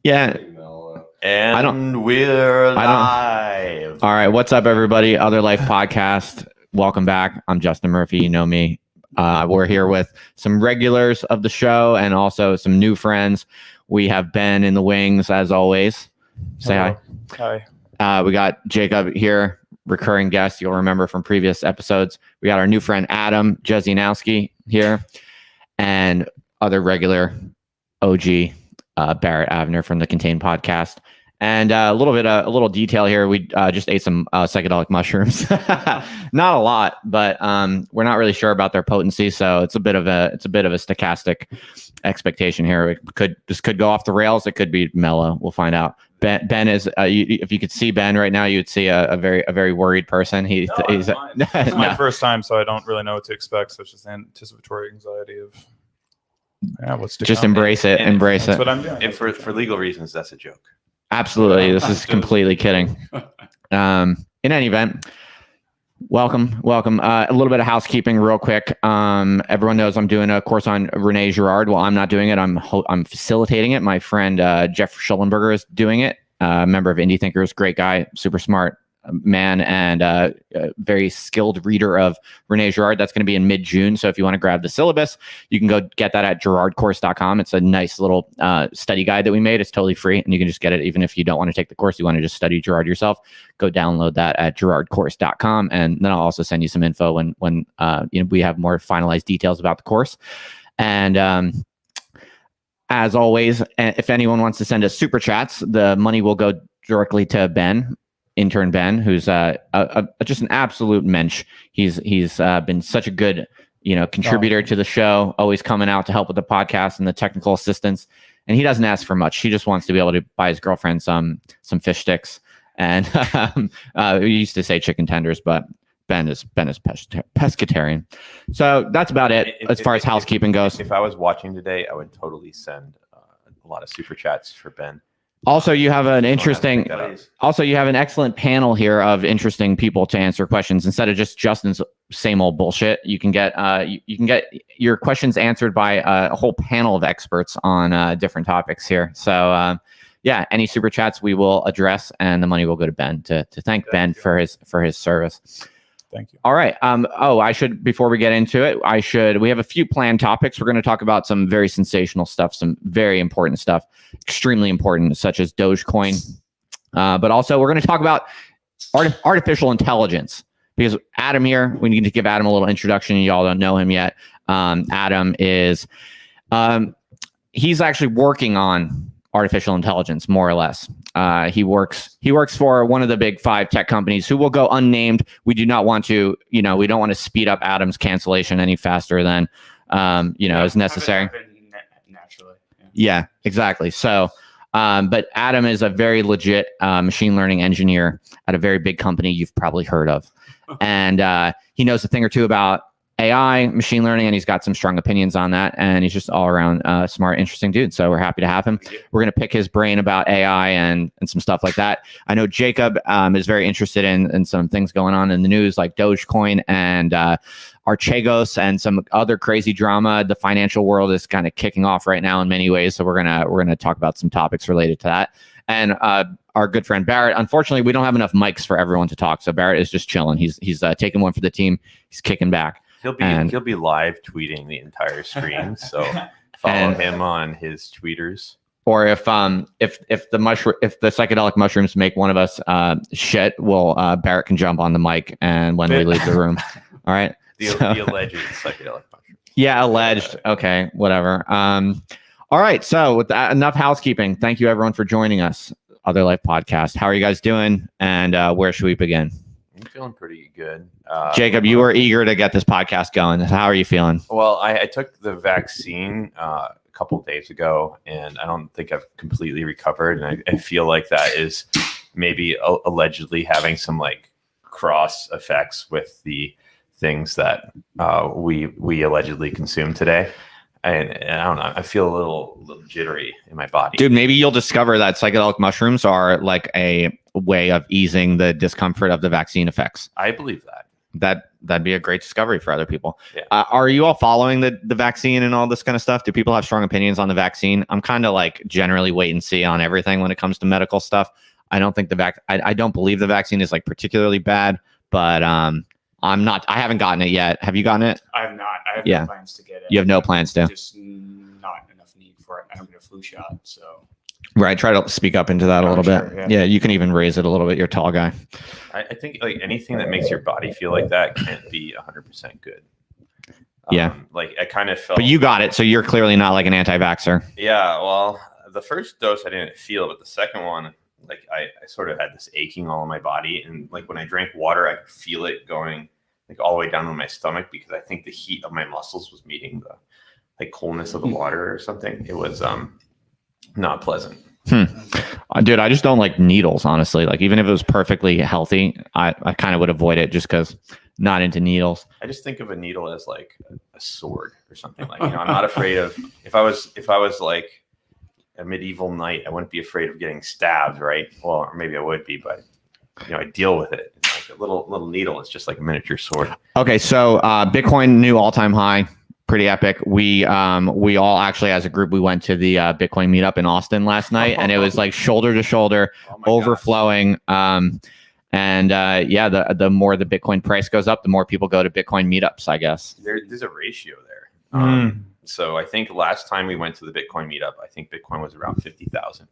Yeah. And we're live. All right. What's up, everybody? Other Life Podcast. Welcome back. I'm Justin Murphy. You know me. We're here with some regulars of the show and also some new friends. We have Ben in the wings, as always. Say Hello. hi. We got Jacob here, recurring guest. You'll remember from previous episodes. We got our new friend, Adam Jezianowski here, and other regular OG, Barrett Avner from the Contain podcast. And a little detail here. We just ate some psychedelic mushrooms. Not a lot, but we're not really sure about their potency. So it's a bit of a stochastic expectation here. This could go off the rails. It could be mellow. We'll find out. Ben is. If you could see Ben right now, you'd see a very worried person. He's It's my first time, so I don't really know what to expect. So it's just anticipatory anxiety of what's to just come. embrace it. Embrace That's it. what I'm doing. And for legal reasons, that's a joke. Absolutely. This is completely kidding. In any event, welcome. A little bit of housekeeping real quick. Everyone knows I'm doing a course on Rene Girard. Well, I'm not doing it. I'm facilitating it. My friend Jeff Schellenberger is doing it. Member of Indie Thinkers, great guy, super smart man, and very skilled reader of Rene Girard. That's going to be in mid-June. So if you want to grab the syllabus, you can go get that at girardcourse.com. It's a nice little study guide that we made. It's totally free, and you can just get it even if you don't want to take the course. You want to just study Girard yourself. Go download that at girardcourse.com, and then I'll also send you some info when we have more finalized details about the course. And as always, if anyone wants to send us super chats, the money will go directly to intern Ben, who's just an absolute mensch. He's been such a good contributor to the show, always coming out to help with the podcast and the technical assistance. And he doesn't ask for much. He just wants to be able to buy his girlfriend some fish sticks. And we used to say chicken tenders, but Ben is pescatarian. So that's about it as far as housekeeping goes. If I was watching today, I would totally send a lot of super chats for Ben. Also, you have an excellent panel here of interesting people to answer questions instead of just Justin's same old bullshit. You can get your questions answered by a whole panel of experts on different topics here. So any super chats we will address, and the money will go to Ben to thank Ben for his service. Thank you. All right. I should, before we get into it, we have a few planned topics. We're going to talk about some very sensational stuff, some very important stuff, extremely important, such as Dogecoin. But also we're going to talk about artificial intelligence, because Adam here, we need to give Adam a little introduction. Y'all don't know him yet. Adam is, he's actually working on artificial intelligence, more or less. He works for one of the big 5 tech companies who will go unnamed. We do not want to, we don't want to speed up Adam's cancellation any faster than, is necessary. Naturally. Yeah, exactly. So, but Adam is a very legit machine learning engineer at a very big company you've probably heard of. And he knows a thing or two about AI, machine learning, and he's got some strong opinions on that. And he's just all around smart, interesting dude. So we're happy to have him. We're going to pick his brain about AI and some stuff like that. I know Jacob is very interested in some things going on in the news, like Dogecoin and Archegos and some other crazy drama. The financial world is kind of kicking off right now in many ways. So we're gonna talk about some topics related to that. And our good friend Barrett, unfortunately, we don't have enough mics for everyone to talk. So Barrett is just chilling. He's taking one for the team. He's kicking back. He'll be live tweeting the entire stream, so follow him on his tweeters. Or if the psychedelic mushrooms make one of us shit, Barrett can jump on the mic and when we leave the room. All right. The alleged psychedelic mushrooms. Yeah, alleged. Okay, whatever. All right. So with that, enough housekeeping. Thank you everyone for joining us. Other Life Podcast. How are you guys doing? And where should we begin? I'm feeling pretty good. Jacob, you were eager to get this podcast going. How are you feeling? Well, I took the vaccine a couple of days ago, and I don't think I've completely recovered. And I feel like that is maybe allegedly having some like cross effects with the things that we allegedly consume today. And I don't know. I feel a little jittery in my body. Dude, maybe you'll discover that psychedelic mushrooms are like a way of easing the discomfort of the vaccine effects. I believe that. that'd be a great discovery for other people. Yeah. Are you all following the vaccine and all this kind of stuff? Do people have strong opinions on the vaccine? I'm kind of like generally wait and see on everything when it comes to medical stuff. I don't think I don't believe the vaccine is like particularly bad, but I haven't gotten it yet. Have you gotten it? I have not. I have Yeah. no plans to get it. You have no plans to? Just not enough need for it. I don't get a flu shot, so. Right. Try to speak up into that a little sure, bit. yeah. Yeah. You can even raise it a little bit. You're a tall guy. I think like anything that makes your body feel like that can't be 100% good. Yeah. Like I kind of felt. But you got it. So you're clearly not like an anti-vaxxer. Yeah. Well, the first dose I didn't feel, but the second one, like I sort of had this aching all in my body. And like when I drank water, I could feel it going like all the way down to my stomach because I think the heat of my muscles was meeting the like coolness of the water or something. It was not pleasant. Dude, I just don't like needles, honestly. Like even if it was perfectly healthy, I kind of would avoid it just because not into needles. I just think of a needle as like a sword or something. Like, I'm not afraid of if I was like a medieval knight, I wouldn't be afraid of getting stabbed, right? Well, or maybe I would be, but I deal with it. It's like a little needle. It's just like a miniature sword. Okay, so Bitcoin new all-time high. Pretty epic. We all actually as a group we went to the Bitcoin meetup in Austin last night, and it was like shoulder to shoulder, overflowing. The more the Bitcoin price goes up, the more people go to Bitcoin meetups, I guess. There's a ratio there. So I think last time we went to the Bitcoin meetup, I think Bitcoin was around 50,000,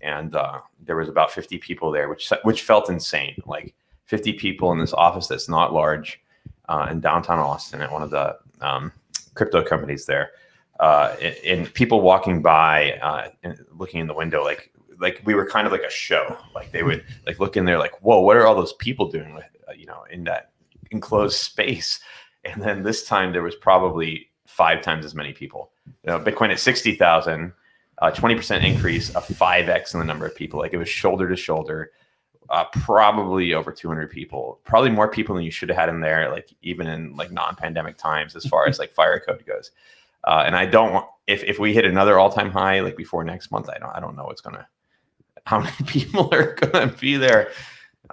and there was about 50 people there, which felt insane. Like 50 people in this office that's not large in downtown Austin at one of the crypto companies there, and people walking by and looking in the window, like we were kind of like a show. Like they would like look in there, like, whoa, what are all those people doing with in that enclosed space? And then this time there was probably 5 times as many people. Bitcoin at 60,000, 20% increase, a 5x in the number of people. Like it was shoulder to shoulder. Probably over 200 people, probably more people than you should have had in there, like even in like non-pandemic times as far as like fire code goes. And I don't want, if we hit another all-time high, like before next month, I don't know how many people are going to be there.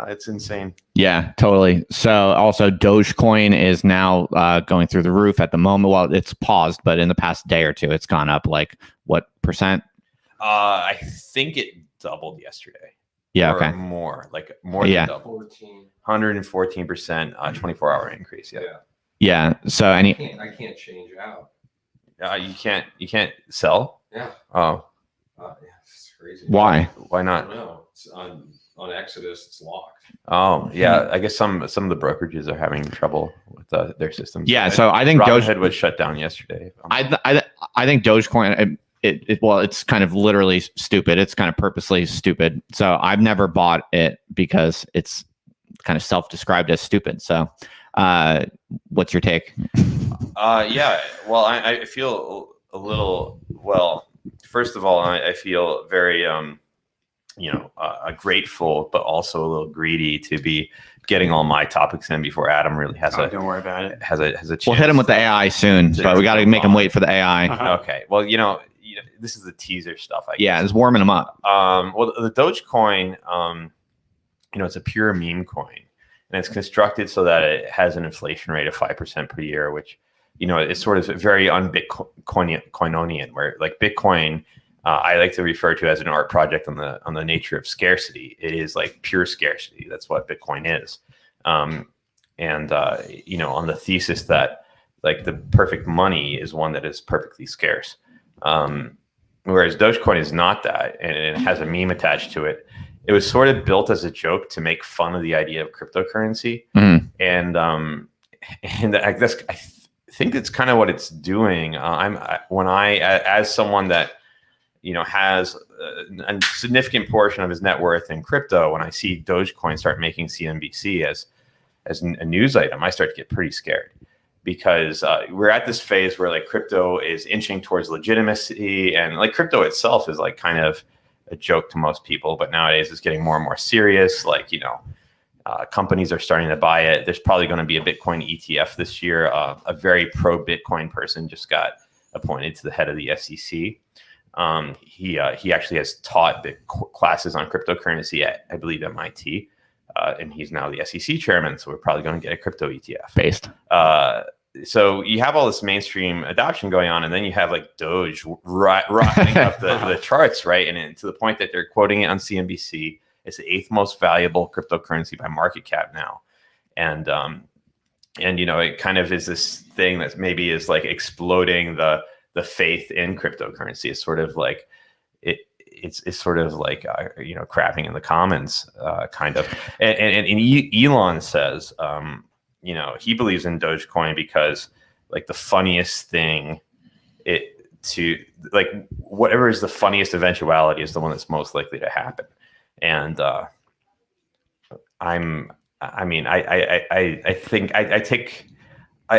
It's insane. Yeah, totally. So also Dogecoin is now going through the roof at the moment. Well, it's paused, but in the past day or two, it's gone up like what percent? I think it doubled yesterday. Yeah. Or Okay. more than double. 114%, 24-hour increase. Yeah. Yeah. So I can't change out. You can't sell. Yeah. Oh. Yeah, it's crazy. Why? Why I not? don't know. It's on Exodus. It's locked. Oh yeah. I guess some of the brokerages are having trouble with their systems. Yeah. So I think Robinhood was shut down yesterday. I think Dogecoin. It's kind of literally stupid. It's kind of purposely stupid. So I've never bought it because it's kind of self-described as stupid. So what's your take? Yeah. Well, I feel a little, first of all, I feel very, grateful, but also a little greedy to be getting all my topics in before Adam really has don't worry about it. Has a chance. We'll hit him with the AI soon, but we got to make him wait for the AI. Okay. Well, this is the teaser stuff. I guess. Yeah, it's warming him up. Well, the Dogecoin, it's a pure meme coin, and it's constructed so that it has an inflation rate of 5% per year, which, is sort of very un-Bitcoinian, where like Bitcoin, I like to refer to as an art project on the nature of scarcity. It is like pure scarcity. That's what Bitcoin is. On the thesis that like the perfect money is one that is perfectly scarce. Whereas Dogecoin is not that, and it has a meme attached to it. It was sort of built as a joke to make fun of the idea of cryptocurrency. Mm-hmm. And I guess I think it's kind of what it's doing. As someone that has a significant portion of his net worth in crypto, when I see Dogecoin start making CNBC as a news item, I start to get pretty scared, because we're at this phase where like crypto is inching towards legitimacy, and like crypto itself is like kind of a joke to most people, but nowadays it's getting more and more serious. Like, companies are starting to buy it. There's probably going to be a Bitcoin ETF this year. A very pro Bitcoin person just got appointed to the head of the SEC. He actually has taught the classes on cryptocurrency at, I believe, MIT. and he's now the SEC chairman. So we're probably going to get a crypto ETF Based. So you have all this mainstream adoption going on, and then you have like Doge rocketing up the charts, right? And to the point that they're quoting it on CNBC. It's the 8th most valuable cryptocurrency by market cap now. And it kind of is this thing that maybe is like exploding the faith in cryptocurrency. It's sort of like it's sort of like crapping in the commons, kind of. And Elon says he believes in Dogecoin because like the funniest thing whatever is the funniest eventuality is the one that's most likely to happen. And I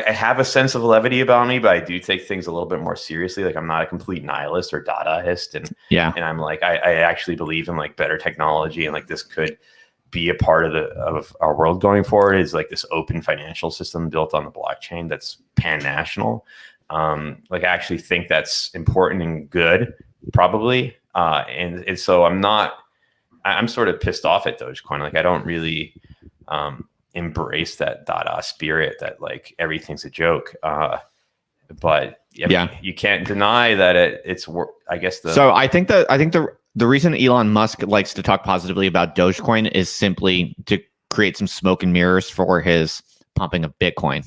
have a sense of levity about me, but I do take things a little bit more seriously. Like I'm not a complete nihilist or Dadaist, and I'm like I actually believe in like better technology, and like this could be a part of our world going forward. Is like this open financial system built on the blockchain that's pan-national. Like I actually think that's important and good, probably. And so I'm sort of pissed off at Dogecoin. Like I don't really embrace that Dada spirit that like everything's a joke. But you can't deny that it's I guess So I think the reason Elon Musk likes to talk positively about Dogecoin is simply to create some smoke and mirrors for his pumping of Bitcoin.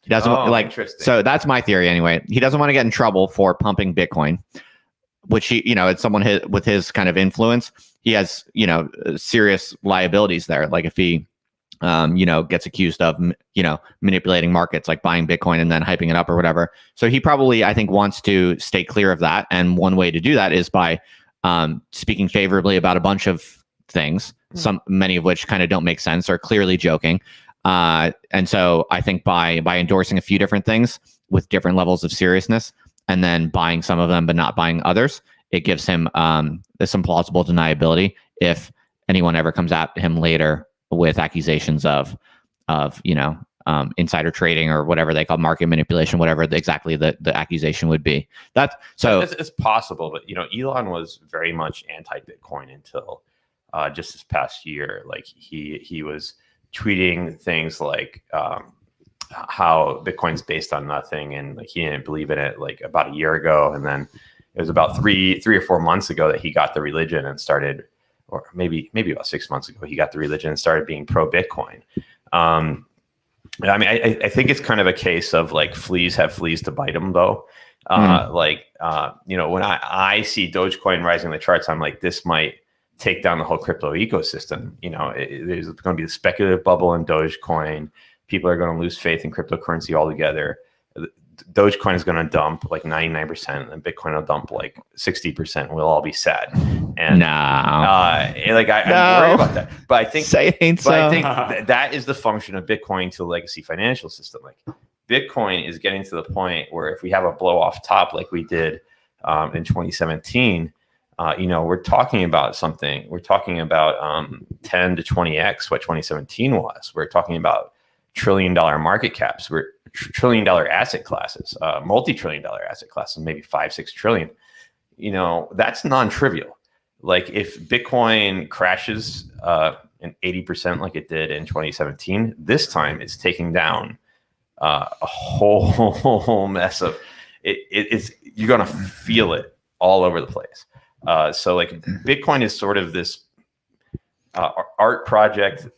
He doesn't interesting. So that's my theory anyway. He doesn't want to get in trouble for pumping Bitcoin, which it's someone with his kind of influence. He has, serious liabilities there. Like if he, gets accused of, manipulating markets, like buying Bitcoin and then hyping it up or whatever. So he probably, I think, wants to stay clear of that. And one way to do that is by speaking favorably about a bunch of things, many of which kind of don't make sense or clearly joking. And so I think by endorsing a few different things with different levels of seriousness and then buying some of them but not buying others, it gives him some plausible deniability if anyone ever comes at him later with accusations of insider trading or whatever they call market manipulation, whatever exactly the accusation would be. It's possible, but Elon was very much anti-Bitcoin until just this past year. Like he was tweeting things like how Bitcoin's based on nothing, and like he didn't believe in it like about a year ago, and then it was about three or 4 months ago that he got the religion and started, or maybe about 6 months ago, he got the religion and started being pro-Bitcoin. I think it's kind of a case of like fleas have fleas to bite them, though. When I see Dogecoin rising the charts, I'm like, this might take down the whole crypto ecosystem. There's going to be the speculative bubble in Dogecoin. People are going to lose faith in cryptocurrency altogether. Dogecoin is going to dump like 99%, and Bitcoin will dump like 60%. We'll all be sad. And I'm worried about that. But I think I think that is the function of Bitcoin to the legacy financial system. Like Bitcoin is getting to the point where if we have a blow off top like we did in 2017, we're talking about something. We're talking about 10 to 20x what 2017 was. We're talking about $1 trillion market caps. We're $1 trillion asset classes, multi-trillion-dollar asset classes, maybe 5-6 trillion. That's non-trivial. Like if Bitcoin crashes in 80% like it did in 2017, this time it's taking down a whole mess of it. You're gonna feel it all over the place. So like Bitcoin is sort of this art project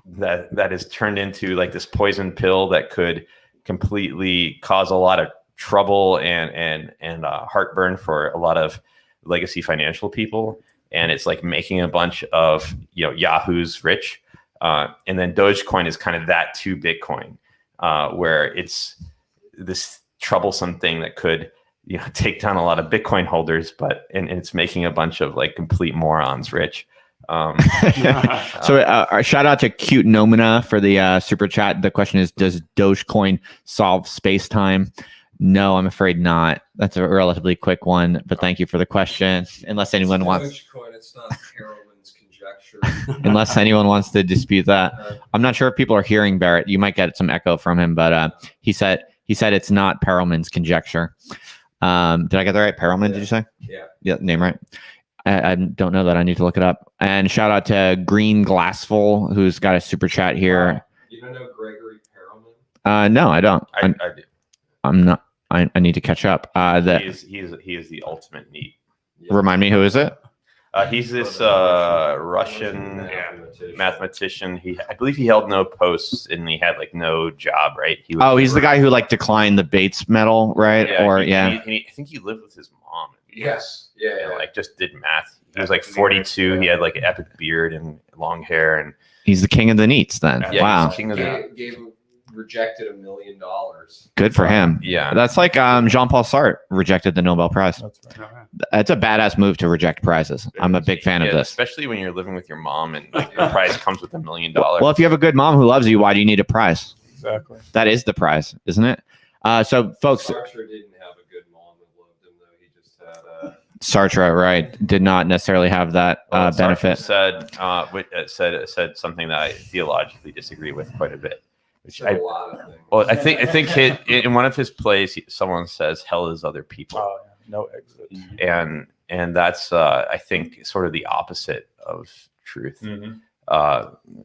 that is turned into like this poison pill that could completely cause a lot of trouble and heartburn for a lot of legacy financial people, and it's like making a bunch of yahoos rich, and then Dogecoin is kind of that to Bitcoin, where it's this troublesome thing that could take down a lot of Bitcoin holders, but and it's making a bunch of like complete morons rich. So shout out to Cute Nomina for the super chat. The question is, does Dogecoin solve space-time? No, I'm afraid not. That's a relatively quick one, but thank you for the question. Unless anyone wants Dogecoin, it's not Perelman's conjecture. Unless anyone wants to dispute that. I'm not sure if people are hearing Barrett. You might get some echo from him, but he said it's not Perelman's conjecture. Did I get that right? Perelman, did you say? Yeah. Yeah, name right. I don't know that. I need to look it up. And shout out to Green Glassful, who's got a super chat here. You don't know Gregory Perelman? No, I don't. I do. I'm not. I need to catch up. He is the ultimate NEET. Yeah. Remind me, who is it? He's this Russian mathematician. I believe he held no posts and he had like no job, right? He's the guy who like declined the Bates medal, right? I think he lived with his mom. Yes. Yeah. Like just did math. He was like 42. He had like an epic beard and long hair, and he's the king of the NEETs. Then wow, Rejected $1 million. Good for him. Yeah, that's like Jean-Paul Sartre rejected the Nobel Prize. That's right. That's a badass move to reject prizes. I'm a big fan of this, especially when you're living with your mom and like, the prize comes with $1 million. Well, if you have a good mom who loves you, why do you need a prize? Exactly. That is the prize, isn't it? So, folks, Sartre didn't have a good mom that loved him, though. He just had Sartre, right, did not necessarily have that benefit. Said something that I theologically disagree with quite a bit. a lot of things. Well, I think in one of his plays, someone says hell is other people. Oh, yeah. No exit. And that's I think sort of the opposite of truth. Mm-hmm.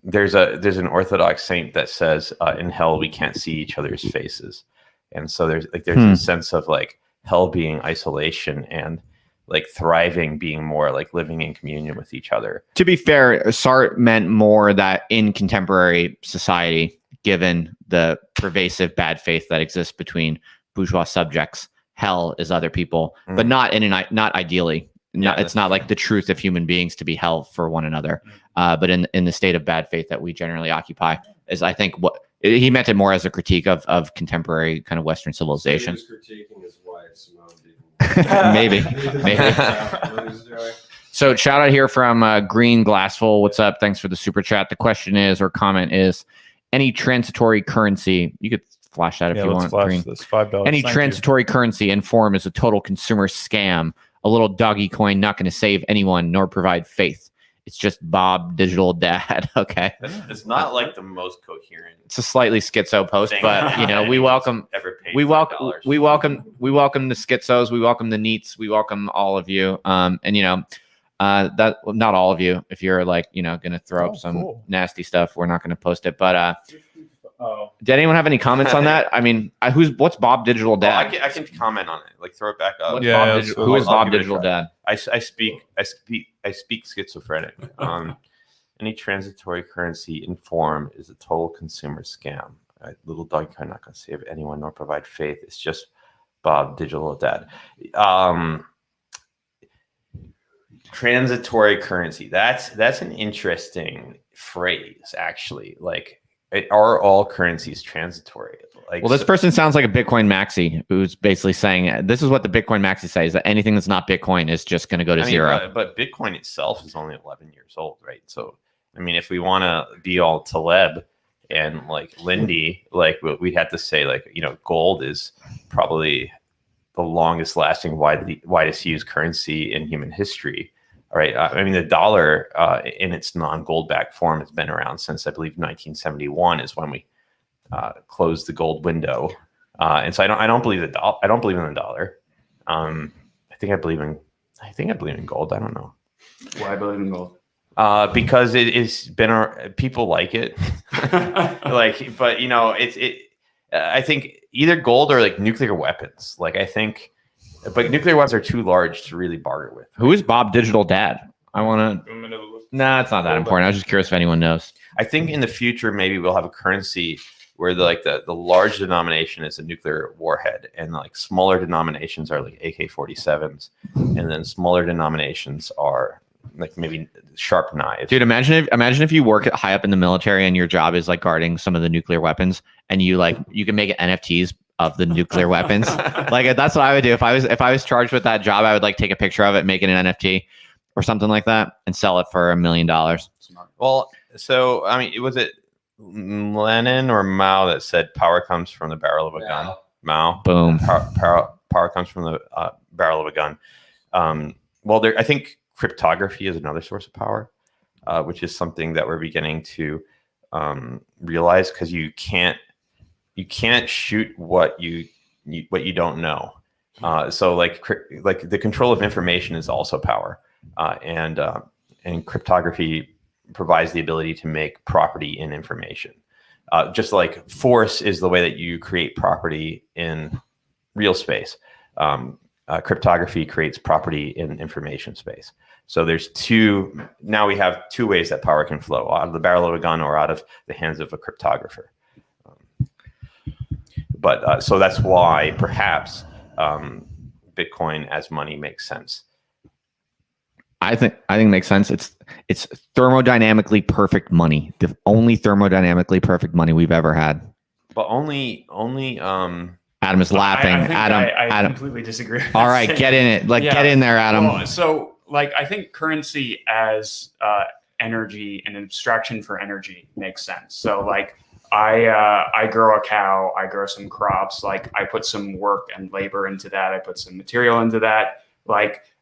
There's an Orthodox saint that says in hell we can't see each other's faces, and so there's a sense of like hell being isolation and like thriving being more like living in communion with each other. To be fair, Sartre meant more that in contemporary society, given the pervasive bad faith that exists between bourgeois subjects, hell is other people, but not not ideally. It's not like the truth of human beings to be hell for one another. But in the state of bad faith that we generally occupy, is I think what he meant it more as a critique of contemporary kind of Western civilization. So he was critiquing his wife, Simone didn't. maybe. So shout out here from Green Glassful. What's up? Thanks for the super chat. The question is, or comment is, any transitory currency, you could flash that if you want. Flash Green. this $5. Any transitory currency in form is a total consumer scam. A little Dogecoin not going to save anyone nor provide faith. It's just Bob Digital Dad. Okay. It's not like the most coherent. It's a slightly schizo post, but you know, we welcome the schizos, we welcome the neats, we welcome all of you. And you know, that not all of you. If you're like, you know, gonna throw up some nasty stuff, we're not gonna post it. But did anyone have any comments on that? I mean, what's Bob Digital Dad? Well, I can comment on it. Like throw it back up. Who is Bob Digital Dad? I speak schizophrenic. Any transitory currency in form is a total consumer scam. Little Dogecoin not going to save anyone nor provide faith. It's just Bob Digital Dad. Transitory currency. That's an interesting phrase, actually. Like, are all currencies transitory? Like, well, this person sounds like a Bitcoin maxi who's basically saying this is what the Bitcoin maxi says, that anything that's not Bitcoin is just going to go to zero. But Bitcoin itself is only 11 years old, right? So, I mean, if we want to be all Taleb and like Lindy, like we'd have to say, like, you know, gold is probably the longest lasting, widest used currency in human history. All right. I mean, the dollar in its non-gold backed form has been around since, I believe, 1971 is when we closed the gold window. And so I don't believe I don't believe in the dollar. I think I believe in gold. I don't know. Why I believe in gold? Because it's been people like it. Like, but you know, I think either gold or like nuclear weapons. Like, I think. But nuclear weapons are too large to really barter with. Who is Bob Digital Dad? I want to. Nah, it's not that important. I was just curious if anyone knows. I think in the future maybe we'll have a currency where the large denomination is a nuclear warhead, and like smaller denominations are like AK-47s, and then smaller denominations are like maybe sharp knives. Dude, imagine if you work high up in the military and your job is like guarding some of the nuclear weapons, and you can make NFTs of the nuclear weapons. Like, that's what I would do if I was charged with that job. I would like take a picture of it, make it an NFT or something like that, and sell it for $1 million. Well, so I mean, was it Lenin or Mao that said power comes from the barrel of a gun? Mao. Boom. Power comes from the barrel of a gun. Well, I think cryptography is another source of power, which is something that we're beginning to realize, because you can't shoot what you don't know. So like the control of information is also power. and cryptography provides the ability to make property in information. Just like force is the way that you create property in real space, cryptography creates property in information space. So we have two ways that power can flow: out of the barrel of a gun or out of the hands of a cryptographer. So that's why perhaps Bitcoin as money makes sense. I think it makes sense. It's thermodynamically perfect money. The only thermodynamically perfect money we've ever had. But only Adam is laughing. I Adam. completely disagree. All right, get in it. Get in there, Adam. Well, so I think currency as energy and abstraction for energy makes sense. So I grow a cow, I grow some crops, I put some work and labor into that, I put some material into that.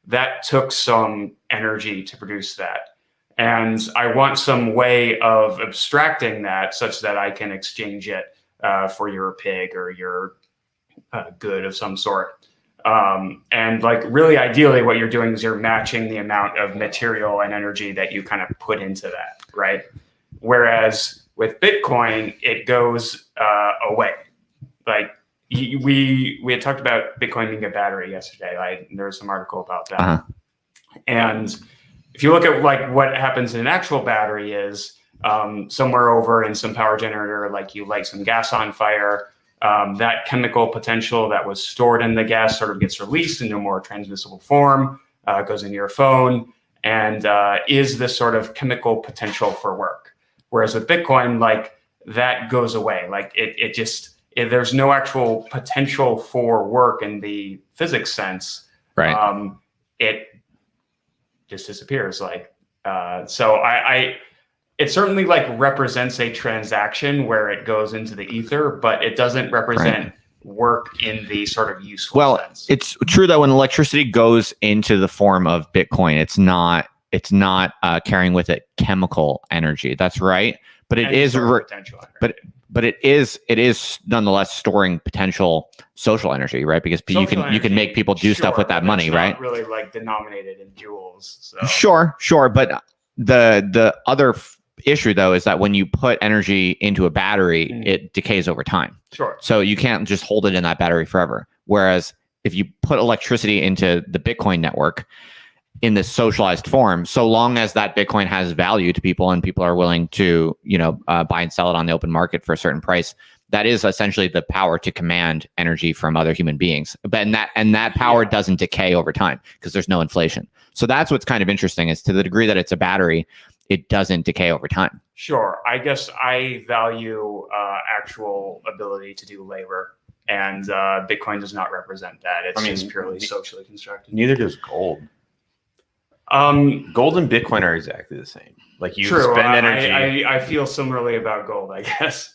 That took some energy to produce that. And I want some way of abstracting that such that I can exchange it for your pig or your good of some sort. And really ideally what you're doing is you're matching the amount of material and energy that you kind of put into that, right? Whereas with Bitcoin, it goes away. We had talked about Bitcoin being a battery yesterday. There was some article about that. Uh-huh. And if you look at what happens in an actual battery is somewhere over in some power generator, you light some gas on fire, that chemical potential that was stored in the gas sort of gets released into a more transmissible form, goes into your phone, and is this sort of chemical potential for work. Whereas with Bitcoin, that goes away. There's no actual potential for work in the physics sense. Right. It just disappears. It certainly represents a transaction where it goes into the ether, but it doesn't represent work in the sort of useful sense. It's true that when electricity goes into the form of Bitcoin, it's not carrying with it chemical energy. That's right. But it is potential energy. But it is nonetheless storing potential social energy, right? Because you can make people do stuff with that money, right? Not really denominated in joules. So. Sure. But the other issue though is that when you put energy into a battery, it decays over time. Sure. So you can't just hold it in that battery forever. Whereas if you put electricity into the Bitcoin network in this socialized form, so long as that Bitcoin has value to people and people are willing to, buy and sell it on the open market for a certain price, that is essentially the power to command energy from other human beings. But that power doesn't decay over time because there's no inflation. So that's what's kind of interesting is to the degree that it's a battery, it doesn't decay over time. Sure. I guess I value actual ability to do labor, and Bitcoin does not represent that. It's just purely socially constructed. Neither does gold. Gold and Bitcoin are exactly the same. You true. spend energy. I feel similarly about gold, I guess.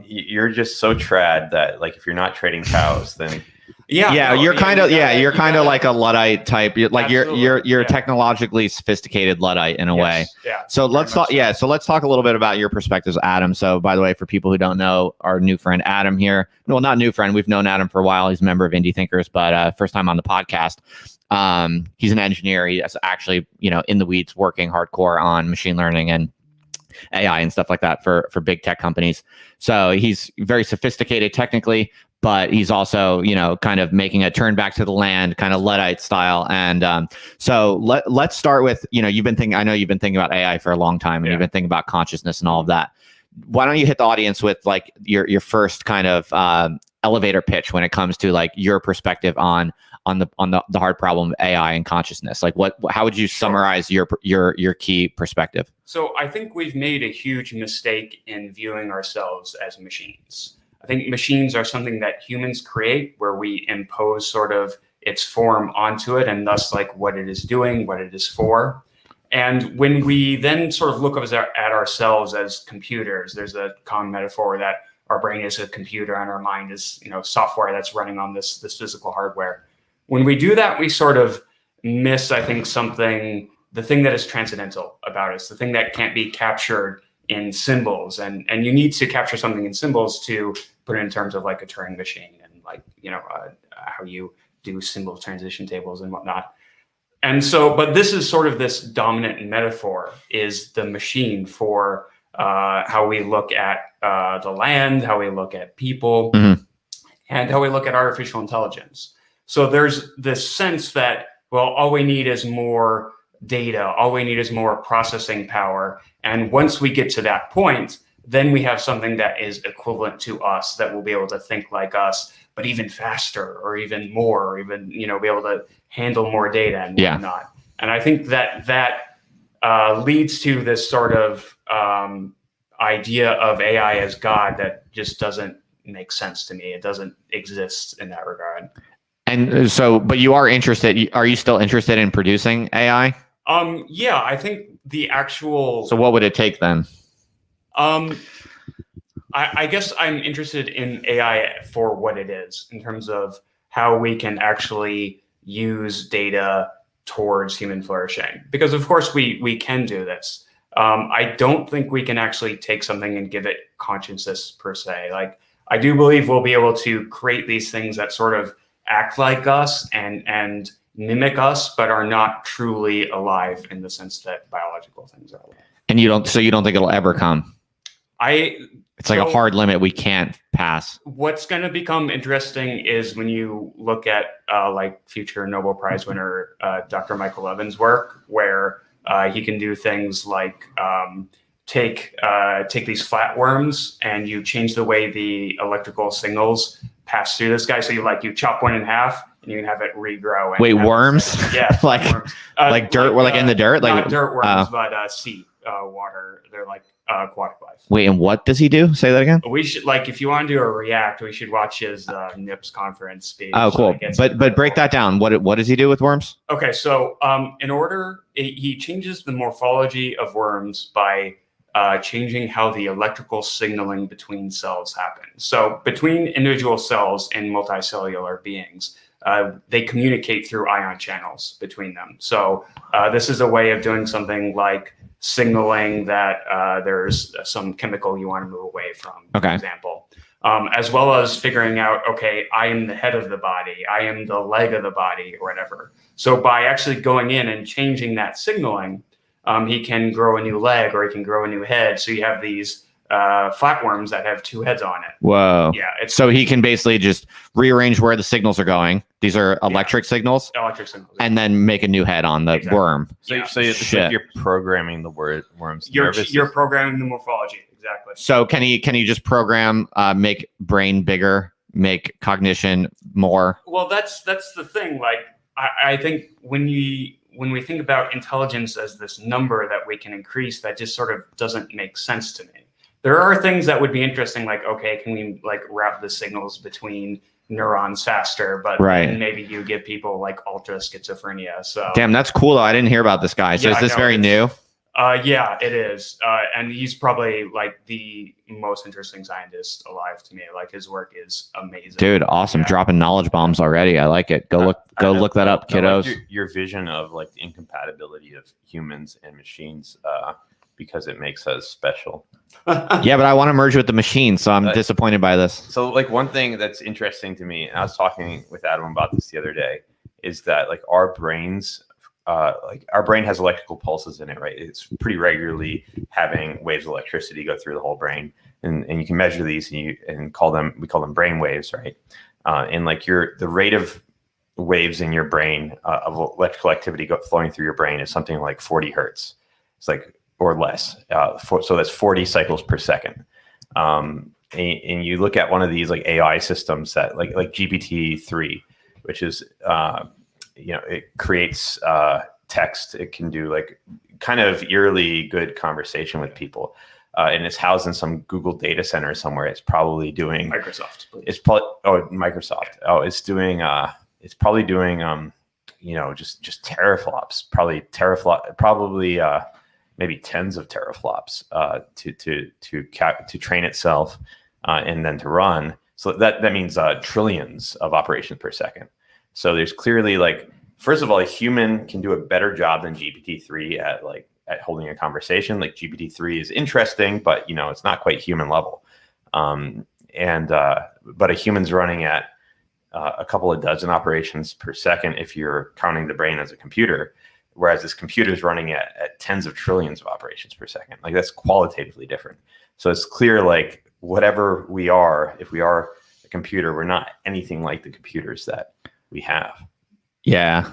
You're just so trad that if you're not trading cows, then you're kind of like a Luddite type. You're a technologically sophisticated Luddite in a way. Yeah. So let's talk. Yeah. So let's talk a little bit about your perspectives, Adam. So by the way, for people who don't know, our new friend Adam here. Well, not new friend. We've known Adam for a while. He's a member of Indie Thinkers, but first time on the podcast. He's an engineer. He's actually, in the weeds working hardcore on machine learning and AI and stuff like that for big tech companies. So he's very sophisticated technically, but he's also, kind of making a turn back to the land, kind of Luddite style. And so let's start with, I know you've been thinking about AI for a long time and you've been thinking about consciousness and all of that. Why don't you hit the audience with your first kind of elevator pitch when it comes to your perspective on the hard problem of AI and consciousness? How would you summarize your key perspective? So I think we've made a huge mistake in viewing ourselves as machines. I think machines are something that humans create where we impose sort of its form onto it and thus what it is doing, what it is for. And when we then sort of look at ourselves as computers, there's a common metaphor that our brain is a computer and our mind is, software that's running on this physical hardware. When we do that, we sort of miss, I think, the thing that is transcendental about us, the thing that can't be captured in symbols. And you need to capture something in symbols to put it in terms of a Turing machine and how you do symbol transition tables and whatnot. And so, but this is sort of this dominant metaphor is the machine for how we look at the land, how we look at people, and how we look at artificial intelligence. So there's this sense that, well, all we need is more data, all we need is more processing power. And once we get to that point, then we have something that is equivalent to us, that will be able to think like us, but even faster or even more, or even, be able to handle more data and whatnot. And I think that leads to this sort of idea of AI as God that just doesn't make sense to me. It doesn't exist in that regard. And so, but you are interested, are you still interested in producing AI? Yeah, I think the actual... So what would it take then? I guess I'm interested in AI for what it is, in terms of how we can actually use data towards human flourishing. Because of course we can do this. I don't think we can actually take something and give it consciousness per se. Like, I do believe we'll be able to create these things that sort of act like us and mimic us, but are not truly alive in the sense that biological things are alive. And you don't think it'll ever come? It's like a hard limit we can't pass. What's going to become interesting is when you look at like future Nobel Prize winner Dr. Michael Levin's work, where he can do things like take these flatworms and you change the way the electrical signals pass through this guy. So you chop one in half and you can have it regrow. Wait, worms? Yeah, like worms. Like dirt? Like in the dirt? Not Like dirt worms, but sea water. They're like aquatic life. Wait, and what does he do? Say that again. We should, if you want to do a react, we should watch his NIPS conference speech. Oh, cool. But break that down. What does he do with worms? Okay, so he changes the morphology of worms by changing how the electrical signaling between cells happens. So between individual cells and multicellular beings, they communicate through ion channels between them. So this is a way of doing something like signaling that there's some chemical you want to move away from, for example, as well as figuring out, okay, I am the head of the body, I am the leg of the body, or whatever. So by actually going in and changing that signaling, he can grow a new leg or he can grow a new head. So you have these flatworms that have two heads on it. Whoa. Yeah. So he can basically just rearrange where the signals are going. These are electric signals. Electric signals. And then make a new head on the worm. So it's like you're programming the worm's You're programming the morphology. Exactly. So can he just program, make brain bigger, make cognition more? Well, that's the thing. Like, I think when we think about intelligence as this number that we can increase, that just sort of doesn't make sense to me. There are things that would be interesting, like, okay, can we route the signals between neurons faster? But then maybe you give people ultra schizophrenia. So damn, that's cool though. I didn't hear about this guy. So is this very new? Yeah, it is. And he's probably the most interesting scientist alive to me. His work is amazing. Dude, awesome. Dropping knowledge bombs already. I like it. Go look that up, kiddos. Like your vision of the incompatibility of humans and machines, because it makes us special. Yeah, but I want to merge with the machine, so I'm disappointed by this. So one thing that's interesting to me, and I was talking with Adam about this the other day, is that our brains, our brain has electrical pulses in it, right? It's pretty regularly having waves of electricity go through the whole brain, and you can measure these and we call them brain waves, right? And the rate of waves in your brain of electrical activity flowing through your brain is something like 40 hertz. It's or less. So that's 40 cycles per second. And you look at one of these AI systems that like GPT-3, which is it creates text. It can do kind of eerily good conversation with people, and it's housed in some Google data center somewhere. It's probably doing Microsoft. Please. It's probably Microsoft. It's doing it's probably doing just teraflops. Probably maybe tens of teraflops to train itself and then to run. So that means trillions of operations per second. So there's clearly first of all, a human can do a better job than GPT-3 at holding a conversation. GPT-3 is interesting, but it's not quite human level. But a human's running at a couple of dozen operations per second if you're counting the brain as a computer, whereas this computer is running at tens of trillions of operations per second. Like that's qualitatively different. So it's clear, like whatever we are, if we are a computer, we're not anything like the computers that we have. Yeah.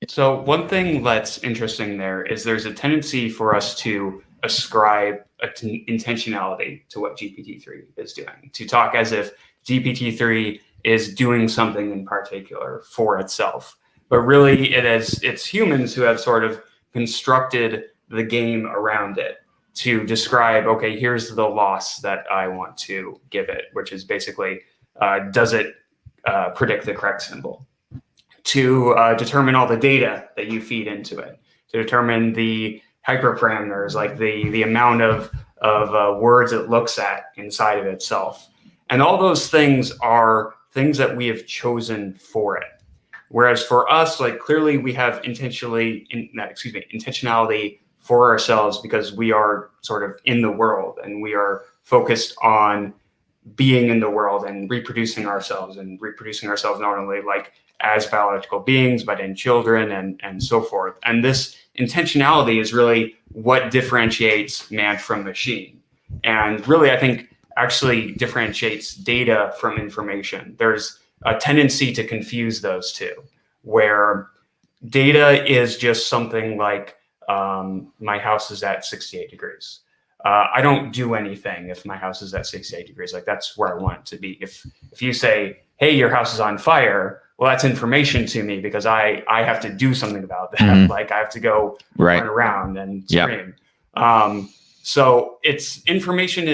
So one thing that's interesting there is there's a tendency for us to ascribe intentionality to what GPT-3 is doing, to talk as if GPT-3 is doing something in particular for itself. But really it's humans who have sort of constructed the game around it to describe, okay, here's the loss that I want to give it, which is basically, does it predict the correct symbol? To determine all the data that you feed into it, to determine the hyperparameters, like the amount of words it looks at inside of itself. And all those things are things that we have chosen for it. Whereas for us, like clearly we have intentionality for ourselves because we are sort of in the world and we are focused on being in the world and reproducing ourselves not only like as biological beings, but in children and so forth. And this intentionality is really what differentiates man from machine. And really, I think actually differentiates data from information. There's a tendency to confuse those two, where data is just something like my house is at 68 degrees. I don't do anything if my house is at 68 degrees. Like that's where I want it to be. If you say, hey, your house is on fire, well, that's information to me because I have to do something about that. Mm-hmm. Like I have to go run around and scream. Yep. So it's information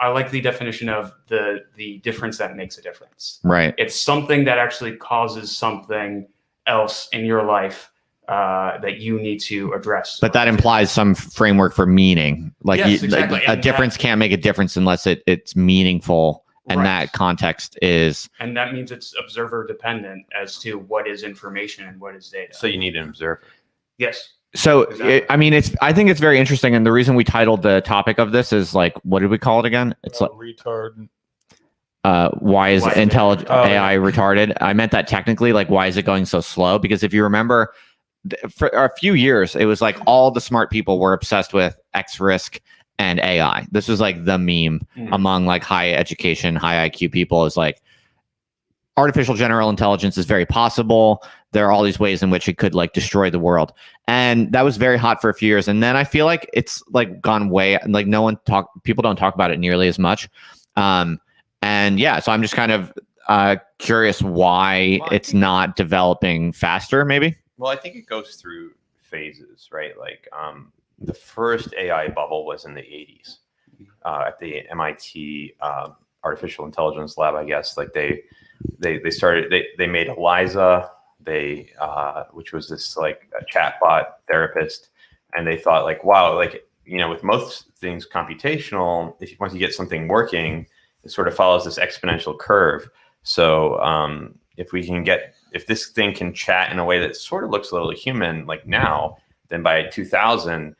I like the definition of the difference that makes a difference. Right. It's something that actually causes something else in your life that you need to address. But that implies some framework for meaning. Like, yes, exactly. Like a difference can't make a difference unless it's meaningful. And that context is... And that means it's observer dependent as to what is information and what is data. So you need an observer. Yes. So, exactly. I think it's very interesting. And the reason we titled the topic of this is like, what did we call it again? It's like... retard. Why is intelligent AI retarded? I meant that technically, like, why is it going so slow? Because if you remember, for a few years, it was like all the smart people were obsessed with X risk and AI. This was like the meme among like high education, high IQ people, is like artificial general intelligence is very possible. There are all these ways in which it could like destroy the world. And that was very hot for a few years. And then I feel like it's like gone way, like people don't talk about it nearly as much. And yeah, so I'm just kind of curious why it's not developing faster, maybe. Well, I think it goes through phases, right? Like the first AI bubble was in the 80s at the MIT Artificial Intelligence Lab, I guess. Like they made Eliza, which was this like a chatbot therapist, and they thought like, wow, like, you know, with most things computational, once you get something working, it sort of follows this exponential curve. So if this thing can chat in a way that sort of looks a little human, like now, then by 2000,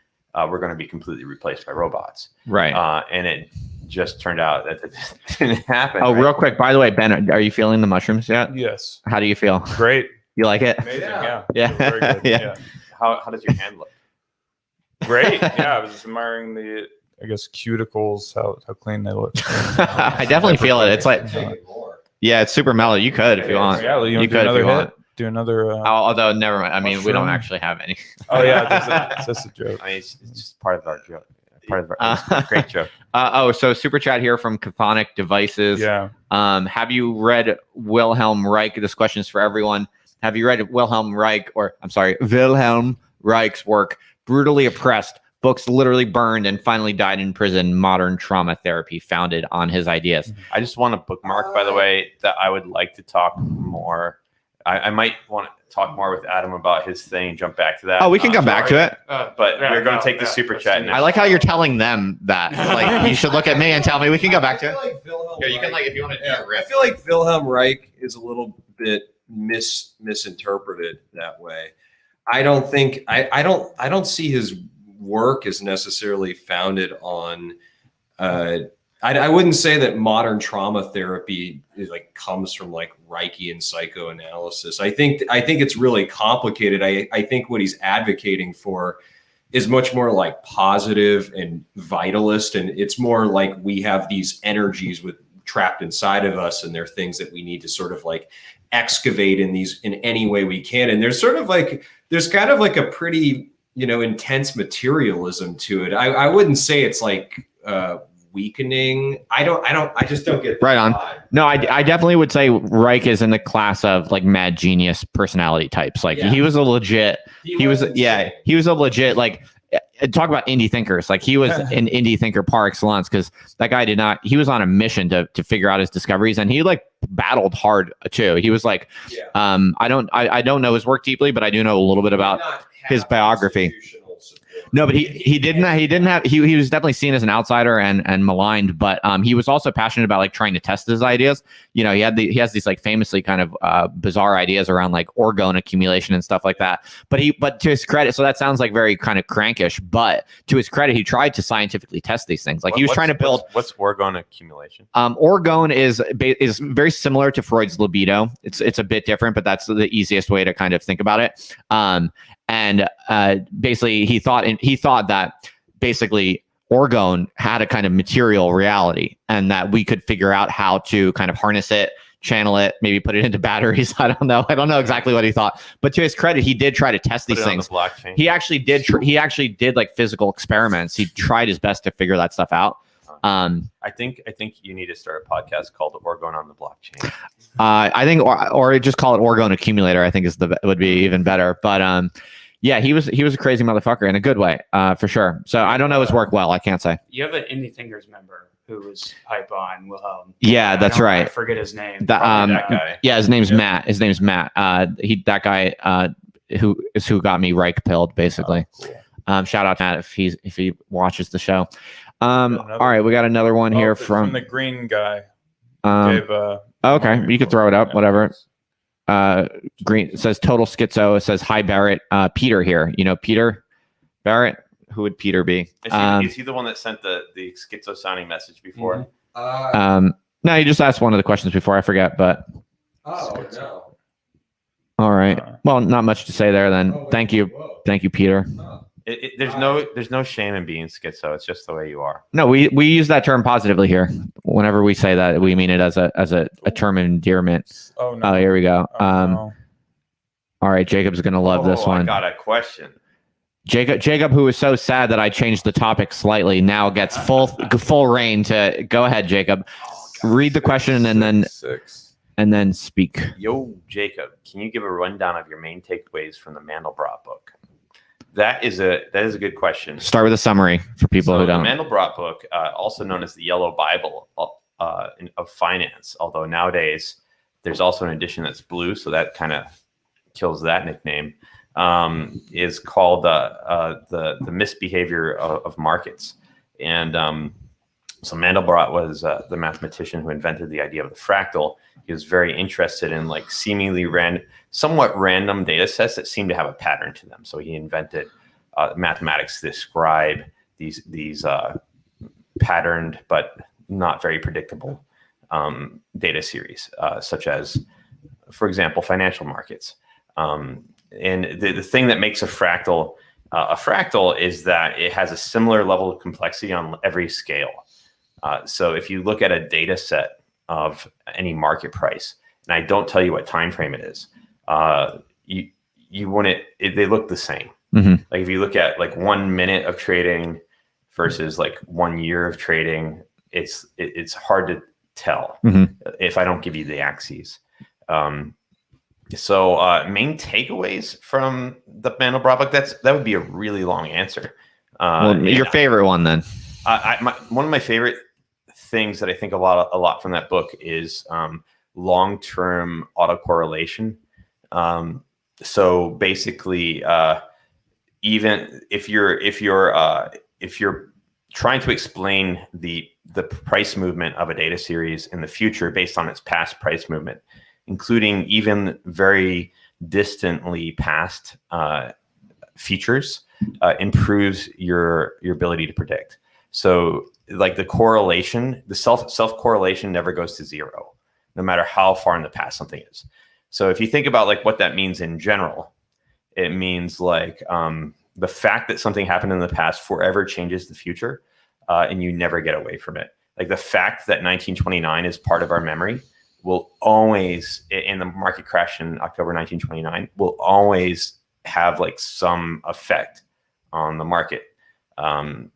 we're going to be completely replaced by robots. Right. And it just turned out that it didn't happen. Oh, right? Real quick, by the way, Ben, are you feeling the mushrooms yet? Yes. How do you feel? Great. You like it? Amazing. Yeah. Very good. Yeah. How does your hand look? Great. Yeah. I was just admiring the, I guess, cuticles, how clean they look. I definitely feel it. It's like, yeah, it's super mellow. You could if you want. Yeah, you could if you want. Do another. Although, never mind. I mean, we don't actually have any. Oh yeah, that's just a joke. I mean, it's just part of our joke. Part of our great joke. So super chat here from Chthonic Devices. Yeah. Have you read Wilhelm Reich? This question is for everyone. Have you read Wilhelm Reich's work, Brutally Oppressed? Books literally burned and finally died in prison. Modern trauma therapy founded on his ideas. I just want to bookmark, by the way, that I would like to talk more. I might want to talk more with Adam about his thing. Jump back to that. Oh, we can come back to it. But we're going to take the super chat now. I like how you're telling them that. Like, you should look at me and tell me. We can go back to it. Here, you can like if you want to. Yeah, I feel like Wilhelm Reich is a little bit misinterpreted that way. I don't think I don't see his work is necessarily founded on I wouldn't say that modern trauma therapy is like comes from like Reichian psychoanalysis. I think it's really complicated. I think what he's advocating for is much more like positive and vitalist, and it's more like we have these energies trapped inside of us, and they're things that we need to sort of like excavate in any way we can. And there's kind of like a pretty, intense materialism to it. I wouldn't say it's like weakening. I just don't get that right on. vibe. No, I definitely would say Reich is in the class of like mad genius personality types. Like he was a legit, he was a legit, like, talk about indie thinkers. Like he was an indie thinker par excellence, because that guy he was on a mission to figure out his discoveries, and he like battled hard too. He was like, I don't know his work deeply, but I do know a little bit about his biography. No, but he was definitely seen as an outsider and maligned, but he was also passionate about like trying to test his ideas. He has these like famously kind of bizarre ideas around like orgone accumulation and stuff like that. But to his credit, so that sounds like very kind of crankish, but to his credit, he tried to scientifically test these things. Like he was trying to build. What's orgone accumulation? Orgone is very similar to Freud's libido. It's a bit different, but that's the easiest way to kind of think about it. And basically, he thought that basically orgone had a kind of material reality, and that we could figure out how to kind of harness it, channel it, maybe put it into batteries. I don't know exactly what he thought, but to his credit, he did try to test these things. On the blockchain. He actually did like physical experiments. He tried his best to figure that stuff out. I think you need to start a podcast called Orgone on the Blockchain. I think, or just call it Orgone Accumulator, I think would be even better. But yeah, he was a crazy motherfucker in a good way, for sure. So I don't know his work well. I can't say. You have an Indie Thinkers member who was hype on Wilhelm. Yeah, that's right. I forget his name. That guy. Yeah, his name's Matt. That guy who got me Reich pilled, basically. Oh, cool. Shout out to Matt if he watches the show. All right, we got another one here from the green guy. Okay, you could throw it up, whatever. Green, it says total schizo. It says hi Barrett. Peter here. Peter Barrett. Who would Peter be? Is he the one that sent the schizo sounding message before? No, you just asked one of the questions before. I forget, but. Oh no. All right. Well, not much to say there then. Thank you, Peter. There's no shame in being schizo. It's just the way you are. No, we use that term positively here. Whenever we say that, we mean it as a term of endearment. Oh no. Oh, here we go. No. All right, Jacob's gonna love this one. I got a question. Jacob, who was so sad that I changed the topic slightly, now gets full reign to go ahead. Jacob, read the question and then speak. Yo, Jacob, can you give a rundown of your main takeaways from the Mandelbrot book? That is a good question. Start with a summary for people who don't. The Mandelbrot book, also known as the Yellow Bible of finance, although nowadays there's also an edition that's blue, so that kind of kills that nickname. Is called the misbehavior of markets, and so Mandelbrot was the mathematician who invented the idea of the fractal. He was very interested in like seemingly somewhat random data sets that seem to have a pattern to them. So he invented mathematics to describe these patterned but not very predictable data series, such as, for example, financial markets. And the thing that makes a fractal is that it has a similar level of complexity on every scale. So if you look at a data set of any market price, and I don't tell you what time frame it is, you wouldn't. They look the same. Mm-hmm. Like if you look at like 1 minute of trading versus like 1 year of trading, it's hard to tell if I don't give you the axes. So main takeaways from the Mandelbrot book, that would be a really long answer. Your favorite one then? One of my favorite things that I think a lot from that book is long-term autocorrelation. So basically, even if you're trying to explain the price movement of a data series in the future based on its past price movement, including even very distantly past features, improves your ability to predict. So like the correlation, the self correlation never goes to zero, no matter how far in the past something is. So if you think about like what that means in general, it means like the fact that something happened in the past forever changes the future, and you never get away from it. Like the fact that 1929 is part of our memory will always, in the market crash in October 1929, will always have like some effect on the market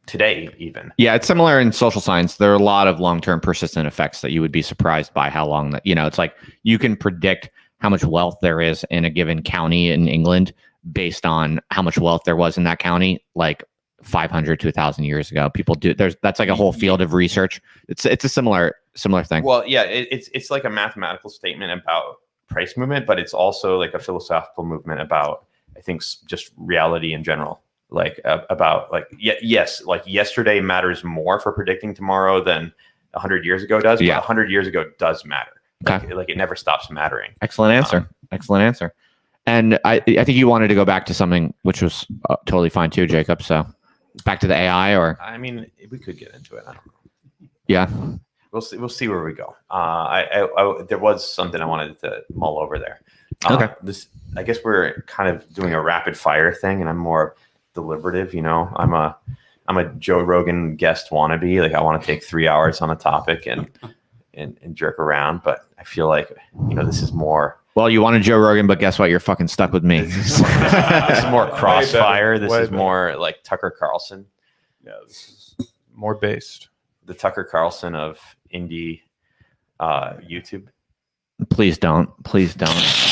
today even. Yeah, it's similar in social science. There are a lot of long-term persistent effects that you would be surprised by how long that, it's like you can predict how much wealth there is in a given county in England based on how much wealth there was in that county like 500 to 1,000 years ago. People do that's like a whole field of research. It's a similar thing. Well, yeah, it's like a mathematical statement about price movement, but it's also like a philosophical movement about, I think, just reality in general. Like about like yes, like yesterday matters more for predicting tomorrow than 100 years ago does. Yeah, but 100 years ago does matter. Okay. Like it never stops mattering. Excellent answer. Excellent answer. And I think you wanted to go back to something which was totally fine too, Jacob. So back to the AI, or I mean, we could get into it. I don't know. Yeah, we'll see where we go. There was something I wanted to mull over there. Okay. I guess we're kind of doing a rapid fire thing, and I'm more deliberative. I'm a Joe Rogan guest wannabe. Like I want to take 3 hours on a topic and jerk around, but I feel like this is more. Well, you wanted Joe Rogan, but guess what? You're fucking stuck with me. This is more Crossfire. This is more like Tucker Carlson. Yeah, this is more based. The Tucker Carlson of indie YouTube. Please don't.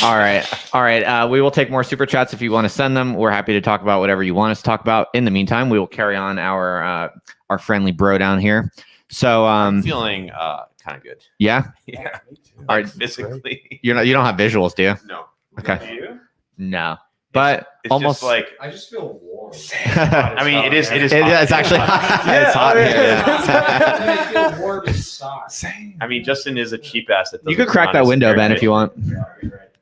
All right. We will take more super chats if you want to send them. We're happy to talk about whatever you want us to talk about. In the meantime, we will carry on our friendly bro down here. So I'm feeling kind of good. Yeah. Yeah. All right. Physically. You don't have visuals, do you? No. Okay. Do you? No. But it's almost just like I just feel warm. I mean, it is. Hot. It's actually hot. It's hot here. Yeah. I feel warm inside. Same. I mean, Justin is a cheap ass. That You could crack that window, Ben, if you want.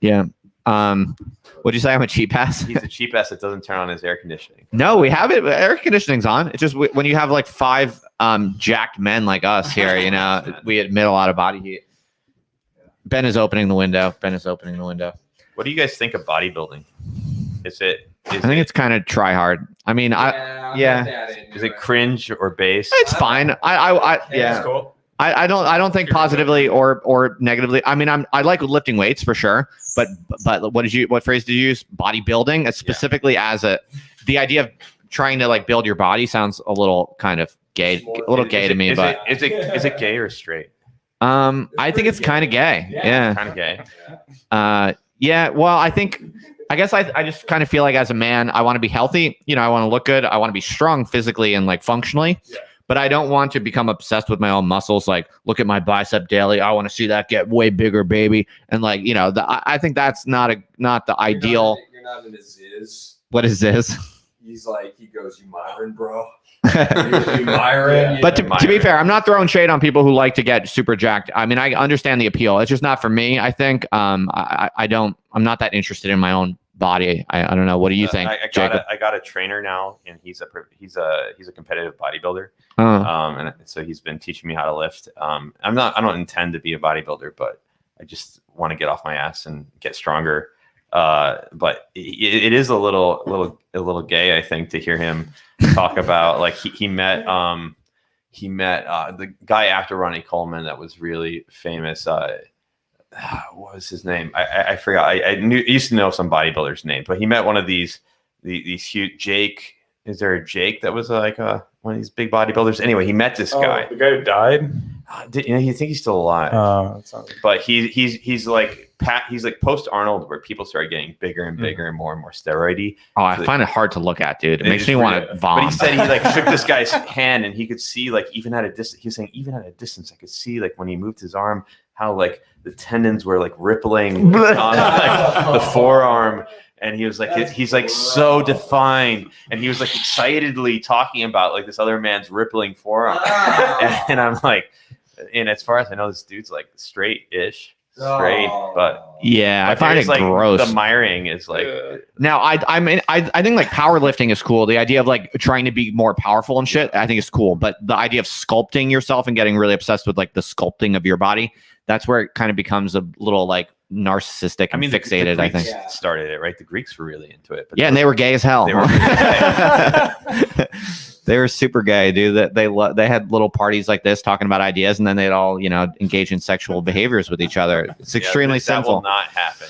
Yeah. What'd you say? I'm a cheap ass? He's a cheap ass that doesn't turn on his air conditioning. No, we have it. Air conditioning's on. It's just when you have like 5 jacked men like us here, we emit a lot of body heat. Ben is opening the window. What do you guys think of bodybuilding? Is it? I think it's kind of try hard. I mean, Is it cringe or base? It's fine. I That's cool. I don't think positively or negatively. I mean, I like lifting weights for sure, but what phrase did you use? Bodybuilding, specifically as the idea of trying to like build your body sounds a little kind of gay, to me. But is it gay or straight? I think it's kind of gay. Yeah. Kind of gay. Yeah. Well, I guess I just kind of feel like as a man, I want to be healthy. I want to look good. I want to be strong physically and like functionally. Yeah. But I don't want to become obsessed with my own muscles. Like, look at my bicep daily. I want to see that get way bigger, baby. And like, I think that's not the ideal. You're not in a Ziz. What is this? He's like, he goes, "You Myron, bro." You Myron. But to be fair, I'm not throwing shade on people who like to get super jacked. I mean, I understand the appeal. It's just not for me. I think I'm not that interested in my own body. I don't know. What do you think? I got a trainer now, and he's a competitive bodybuilder. And so he's been teaching me how to lift. I don't intend to be a bodybuilder, but I just want to get off my ass and get stronger. But it is a little gay, I think, to hear him talk about like he met the guy after Ronnie Coleman that was really famous. What was his name? I forgot. I used to know some bodybuilder's name, but he met one of these huge Jake. Is there a Jake that was like one of these big bodybuilders? Anyway, he met this guy. The guy who died. You think he's still alive? But he's like post Arnold, where people started getting bigger and bigger and more steroidy. Oh, I find it hard to look at, dude. It makes me want to vomit. But he said he like shook this guy's hand, and he could see like even at a distance. He was saying even at a distance, I could see like when he moved his arm, how like the tendons were like rippling on like, the forearm. And he was like, he's like so defined, and he was like excitedly talking about like this other man's rippling forearm. And I'm like, and as far as I know, this dude's like straight-ish. straight, but Yeah, I find it like gross. the miring is like Now, I mean, I think like powerlifting is cool. The idea of like trying to be more powerful and shit, I think is cool. But the idea of sculpting yourself and getting really obsessed with like the sculpting of your body, that's where it kind of becomes a little like narcissistic and fixated. the I Greeks think started it, right? The Greeks were really into it. But and they were gay as hell. They were They were super gay, dude. That they had little parties like this talking about ideas, and then they'd all engage in sexual behaviors with each other. It's extremely that sinful. will not happen.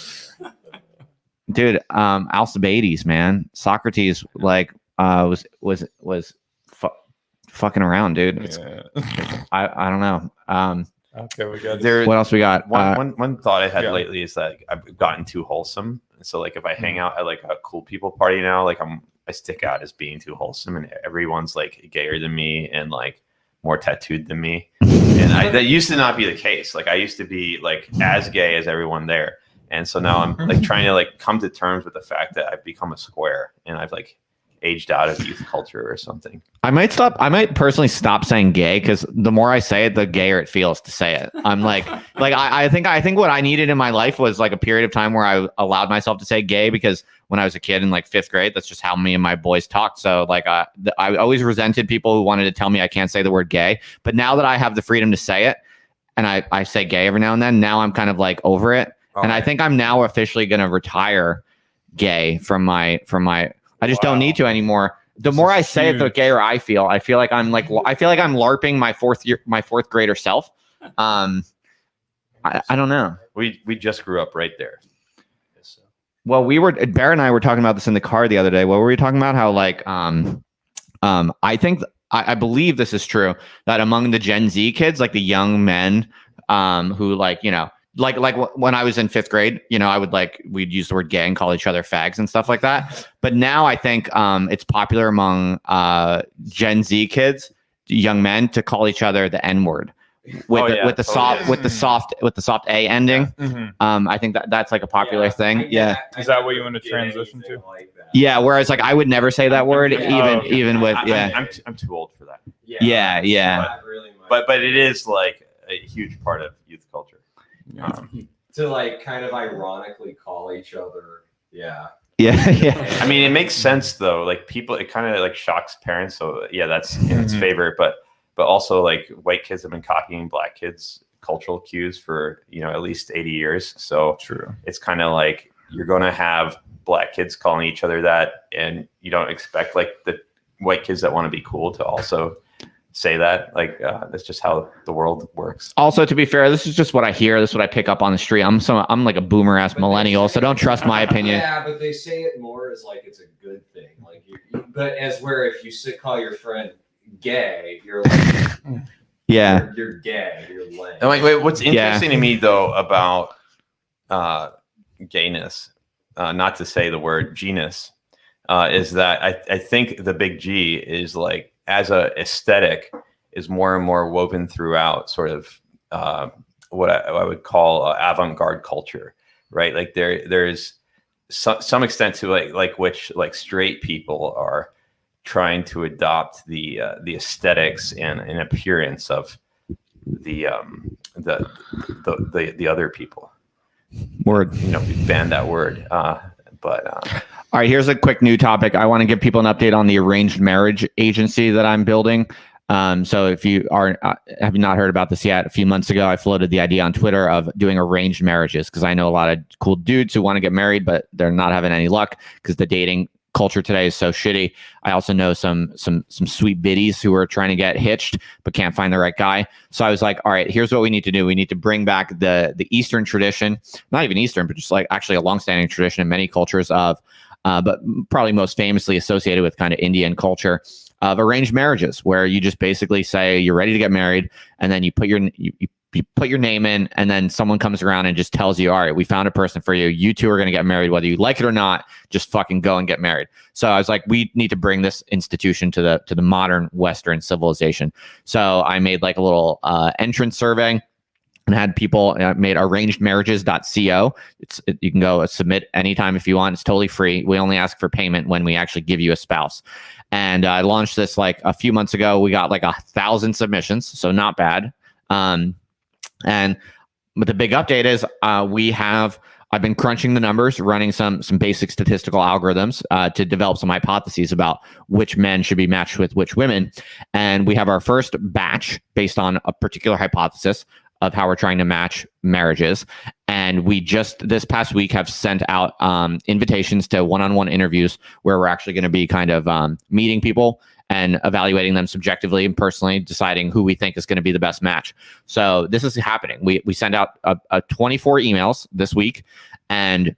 Dude, Alcibiades, man, Socrates was fucking around, dude. I don't know. Okay, we got What else we got? One thought I had yeah. lately is that I've gotten too wholesome. So like if I hang out at like a cool people party now, like I stick out as being too wholesome, and everyone's like gayer than me and like more tattooed than me. And that used to not be the case. Like I used to be like as gay as everyone there. And so now I'm like trying to like come to terms with the fact that I've become a square and I've like aged out of youth culture or something. I might personally stop saying gay, because the more I say it, the gayer it feels to say it. I'm like I think what I needed in my life was like a period of time where I allowed myself to say gay, because when I was a kid in like 5th grade, that's just how me and my boys talked. So like I always resented people who wanted to tell me I can't say the word gay. But now that I have the freedom to say it, and I say gay every now and then, now I'm kind of like over it. And I think I'm now officially going to retire gay from my. I just don't need to anymore. The more I say it, the gayer I feel. I feel like I'm LARPing my fourth grader self. I don't know. We just grew up right there. Well, Barrett and I were talking about this in the car the other day. What were we talking about? How like I believe this is true, that among the Gen Z kids, like the young men who like when I was in 5th grade, we'd use the word gay and call each other fags and stuff like that. But now I think it's popular among Gen Z kids, young men, to call each other the N word with the soft A ending. I think that's like a popular thing. Is that what you want to transition to? Yeah. Whereas like I would never say that word, even with I'm too old for that. Yeah. But it is like a huge part of youth culture. To like kind of ironically call each other. Yeah. I mean, it makes sense though. Like people, it kind of like shocks parents. So yeah, that's in its favor. But also like white kids have been copying black kids' cultural cues for at least 80 years. So true. It's kind of like you're going to have black kids calling each other that, and you don't expect like the white kids that want to be cool to also say that. Like that's just how the world works. Also, to be fair, this is just what I hear. This is what I pick up on the street. I'm like a boomer ass millennial, so don't trust my opinion. Yeah, but they say it more as like it's a good thing. Like, but as where if you call your friend gay, you're like, you're gay, you're lame. And like, what's interesting to me though about gayness, not to say the word genus, is that I think the big G is like, as a aesthetic, is more and more woven throughout sort of what I would call avant-garde culture, right? Like there's some extent to like which like straight people are trying to adopt the aesthetics and appearance of the other people. Word. We banned that word. All right, here's a quick new topic. I want to give people an update on the arranged marriage agency that I'm building. So if you have not heard about this yet, a few months ago, I floated the idea on Twitter of doing arranged marriages, because I know a lot of cool dudes who want to get married, but they're not having any luck because the dating culture today is so shitty. I also know some sweet biddies who are trying to get hitched but can't find the right guy. So I was like, all right, here's what we need to do. We need to bring back the Eastern tradition, not even Eastern, but just like actually a longstanding tradition in many cultures of, but probably most famously associated with kind of Indian culture, of arranged marriages, where you just basically say you're ready to get married, and then you put your name in, and then someone comes around and just tells you, all right, we found a person for you. You two are going to get married, whether you like it or not. Just fucking go and get married. So I was like, we need to bring this institution to the modern Western civilization. So I made like a little entrance survey and had people made arrangedmarriages.co. You can go submit anytime if you want. It's totally free. We only ask for payment when we actually give you a spouse. And I launched this like a few months ago. We got like 1,000 submissions, so not bad. And but the big update is I've been crunching the numbers, running some basic statistical algorithms to develop some hypotheses about which men should be matched with which women. And we have our first batch based on a particular hypothesis of how we're trying to match marriages. And we just this past week have sent out invitations to one-on-one interviews where we're actually going to be kind of meeting people and evaluating them subjectively and personally, deciding who we think is going to be the best match. So this is happening. We send out 24 emails this week. And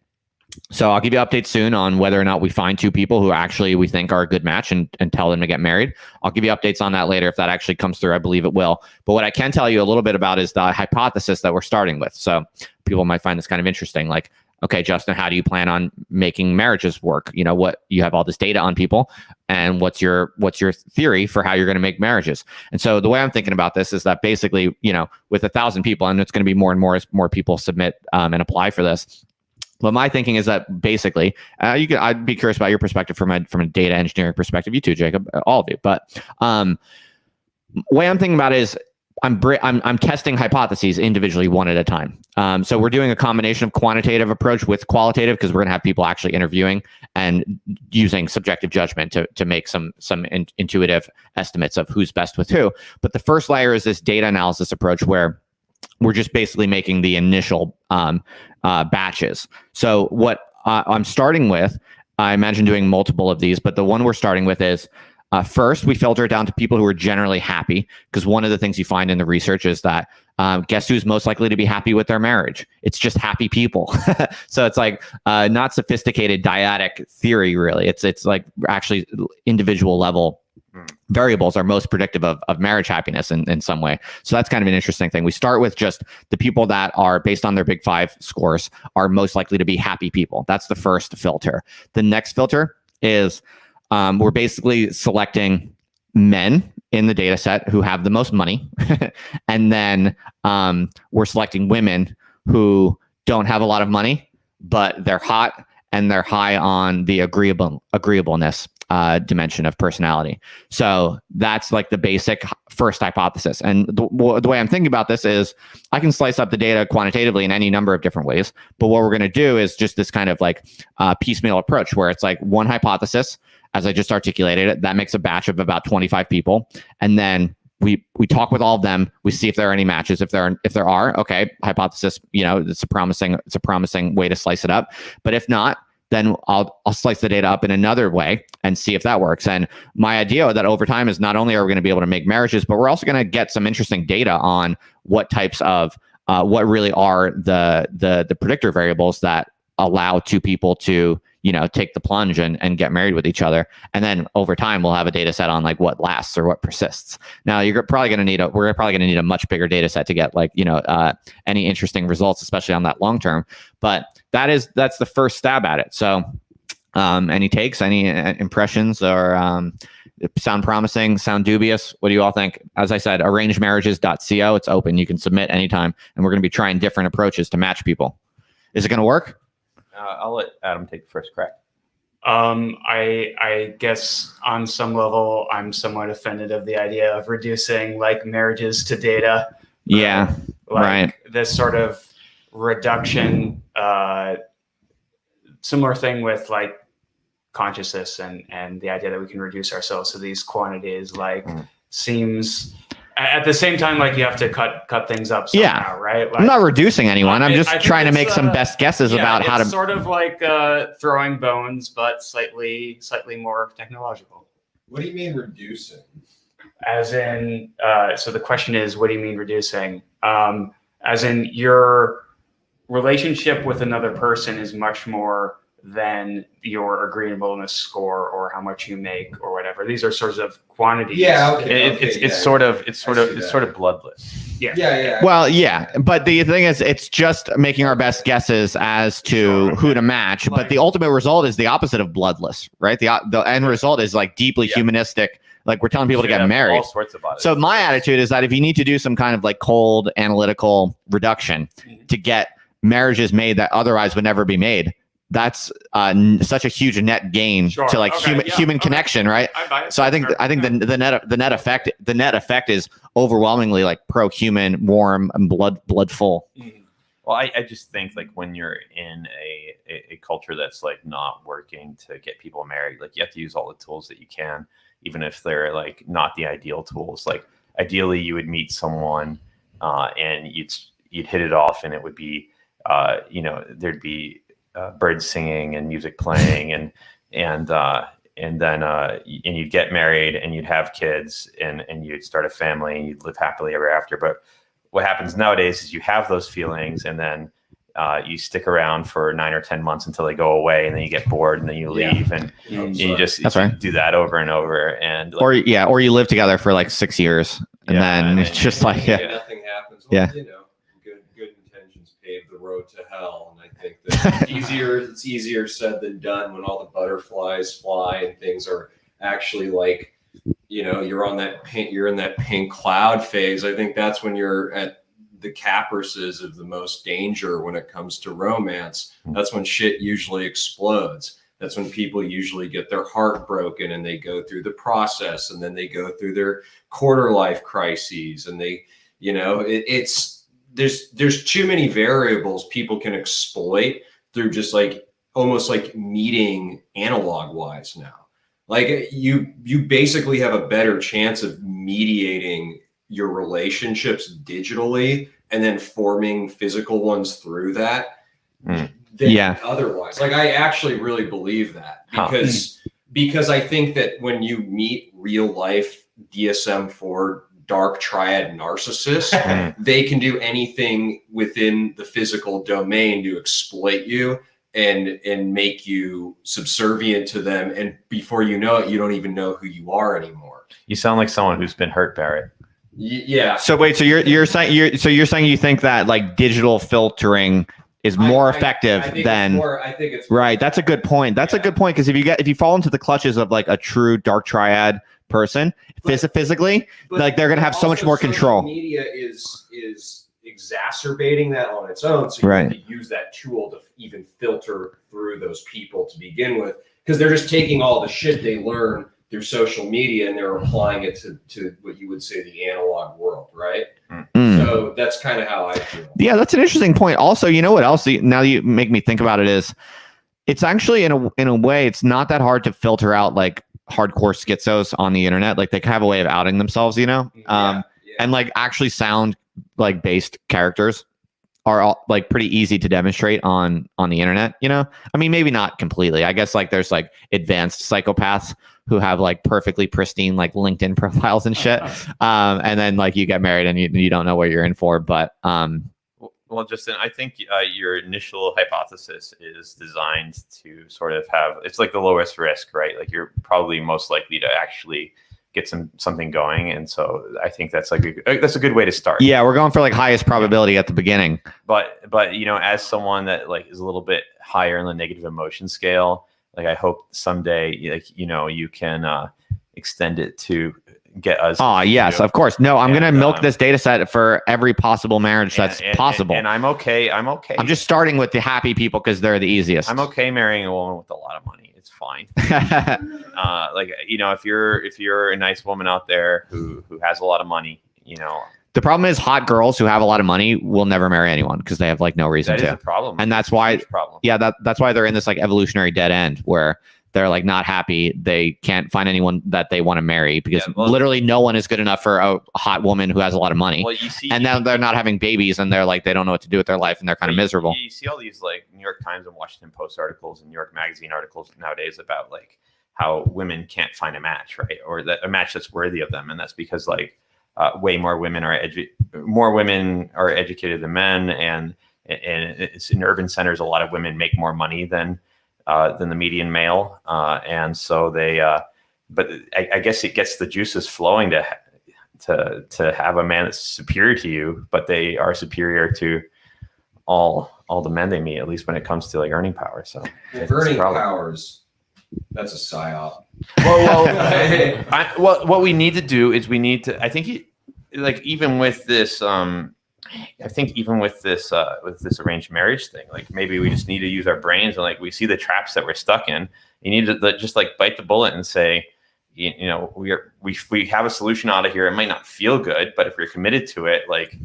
so I'll give you updates soon on whether or not we find 2 people who actually we think are a good match and tell them to get married. I'll give you updates on that later if that actually comes through. I believe it will. But what I can tell you a little bit about is the hypothesis that we're starting with. So people might find this kind of interesting. Like, okay, Justin, how do you plan on making marriages work? You know, what you have all this data on people, and what's your theory for how you're going to make marriages? And so the way I'm thinking about this is that basically, you know, with 1,000 people, and it's going to be more and more as more people submit and apply for this. But my thinking is that basically, I'd be curious about your perspective from a data engineering perspective. You too, Jacob, all of you. But way I'm thinking about it is I'm testing hypotheses individually one at a time. So we're doing a combination of quantitative approach with qualitative, because we're going to have people actually interviewing and using subjective judgment to make some intuitive estimates of who's best with who. But the first layer is this data analysis approach where we're just basically making the initial batches. So what I'm starting with, I imagine doing multiple of these, but the one we're starting with is first, we filter it down to people who are generally happy, because one of the things you find in the research is that guess who's most likely to be happy with their marriage? It's just happy people. So it's like not sophisticated dyadic theory, really. It's like actually individual level variables are most predictive of marriage happiness in some way. So that's kind of an interesting thing. We start with just the people that are, based on their Big Five scores, are most likely to be happy people. That's the first filter. The next filter is we're basically selecting men in the data set who have the most money. And then we're selecting women who don't have a lot of money, but they're hot and they're high on the agreeableness dimension of personality. So that's like the basic first hypothesis. And the way I'm thinking about this is I can slice up the data quantitatively in any number of different ways. But what we're going to do is just this kind of like piecemeal approach where it's like one hypothesis, as I just articulated it, that makes a batch of about 25 people. And then we talk with all of them. We see if there are any matches. If there are, okay, hypothesis, you know, it's a promising way to slice it up. But if not, then I'll slice the data up in another way and see if that works. And my idea that over time is not only are we going to be able to make marriages, but we're also going to get some interesting data on what types of what really are the predictor variables that allow 2 people to, you know, take the plunge and get married with each other. And then over time, we'll have a data set on like what lasts or what persists. Now we're probably going to need a much bigger data set to get like, you know, any interesting results, especially on that long term. But that's the first stab at it. So any takes, any impressions, or sound promising, sound dubious? What do you all think? As I said, arrangedmarriages.co, it's open. You can submit anytime. And we're going to be trying different approaches to match people. Is it going to work? I'll let Adam take the first crack. I guess on some level, I'm somewhat offended of the idea of reducing like marriages to data. Yeah, like right. This sort of reduction, similar thing with like consciousness and the idea that we can reduce ourselves to these quantities, like seems at the same time like you have to cut things up somehow, right? Like, I'm not reducing anyone. I'm just I trying to make some best guesses about how to sort of like throwing bones, but slightly more technological. What do you mean reducing? As in, so the question is, what do you mean reducing? As in your relationship with another person is much more than your agreeableness score or how much you make or whatever. These are sorts of quantities. Yeah, okay. It's sort of bloodless. Yeah. Well, yeah, but the thing is, it's just making our best guesses as to who to match. But the ultimate result is the opposite of bloodless, right? The end result is like deeply humanistic. Like we're telling people to get married. All sorts of bodies. So my attitude is that if you need to do some kind of like cold analytical reduction to get marriages made that otherwise would never be made, that's such a huge net gain to like human connection, right? So I think the net effect is overwhelmingly like pro-human, warm, and bloodful. Well, I just think like when you're in a culture that's like not working to get people married, like you have to use all the tools that you can, even if they're like not the ideal tools. Like ideally you would meet someone and you'd hit it off, and it would be there'd be birds singing and music playing and then you'd get married and you'd have kids and you'd start a family and you'd live happily ever after. But what happens nowadays is you have those feelings and then you stick around for 9 or 10 months until they go away, and then you get bored and then you leave and you just do that over and over. And like, or you live together for like 6 years and then it's just like nothing happens. Well, good intentions pave the road to hell, and I think that it's easier said than done when all the butterflies fly and things are actually like, you're in that pink cloud phase. I think that's when you're at the capperses of the most danger when it comes to romance. That's when shit usually explodes. That's when people usually get their heart broken and they go through the process, and then they go through their quarter life crises, and they, there's too many variables people can exploit through just like almost like meeting analog wise now. Like you basically have a better chance of mediating your relationships digitally and then forming physical ones through that than otherwise. Like I actually really believe that because I think that when you meet real life DSM-4 dark triad narcissists, they can do anything within the physical domain to exploit you and make you subservient to them. And before you know it, you don't even know who you are anymore. you sound like someone who's been hurt, Barrett. Yeah. So wait, so you're saying you think that like digital filtering is more effective than I think it's right. That's a good point. That's a good point, because if you fall into the clutches of like a true dark triad person, physically, like they're gonna have so much more control. Media is exacerbating that on its own, so you have to use that tool to even filter through those people to begin with, because they're just taking all the shit they learn through social media and they're applying it to what you would say the analog world, right? So that's kind of how I feel. Yeah, that's an interesting point. Also, you know what else? Now you make me think about it, is it's actually in a way it's not that hard to filter out like hardcore schizos on the internet. Like they have a way of outing themselves, and like actually sound like based characters are all like pretty easy to demonstrate on the internet. I mean, maybe not completely. I guess like there's like advanced psychopaths who have like perfectly pristine like LinkedIn profiles and shit. And then like you get married and you don't know what you're in for. But well, Justin, I think your initial hypothesis is designed to sort of have, it's like the lowest risk, right? Like you're probably most likely to actually get something going, and so I think that's like that's a good way to start. Yeah, we're going for like highest probability at the beginning. But as someone that like is a little bit higher in the negative emotion scale, like I hope someday you can extend it to get us. Oh yes, of course. No, I'm gonna milk this data set for every possible marriage that's possible. And I'm okay. I'm just starting with the happy people because they're the easiest. I'm okay marrying a woman with a lot of money. It's fine. If you're a nice woman out there who has a lot of money, The problem is hot girls who have a lot of money will never marry anyone because they have like no reason to. That is a problem. And that's why problem. Yeah, that's why they're in this like evolutionary dead end where they're like not happy. They can't find anyone that they want to marry because literally no one is good enough for a hot woman who has a lot of money. Well, and then they're not having babies and they're like, they don't know what to do with their life and they're kind of miserable. You see all these like New York Times and Washington Post articles and New York Magazine articles nowadays about like how women can't find a match, right? Or that a match that's worthy of them. And that's because like way more women are educated than men. And it's in urban centers, a lot of women make more money than the median male, and so they. But I guess it gets the juices flowing to have a man that's superior to you, but they are superior to all the men they meet, at least when it comes to like earning power. So earning powers, that's a psyop. Well, what we need to do is I think even with this. I think even with this arranged marriage thing, like maybe we just need to use our brains and like we see the traps that we're stuck in. You need to just like bite the bullet and say, we have a solution out of here. It might not feel good, but if you're committed to it, like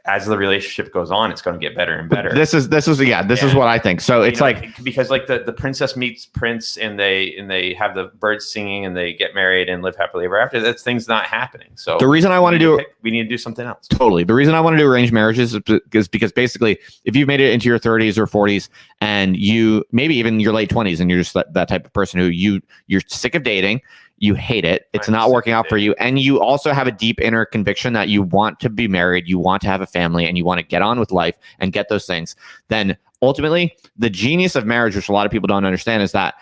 as the relationship goes on, it's going to get better and better. This is what I think. So it's because like the princess meets prince and they have the birds singing and they get married and live happily ever after. That thing's not happening. So the reason I want to do we need to do something else. Totally. The reason I want to do arranged marriages is because basically if you've made it into your 30s or 40s and you maybe even your late 20s and you're just that type of person who you're sick of dating, you hate it, it's not working out for you, and you also have a deep inner conviction that you want to be married, you want to have a family, and you want to get on with life and get those things, then ultimately the genius of marriage, which a lot of people don't understand, is that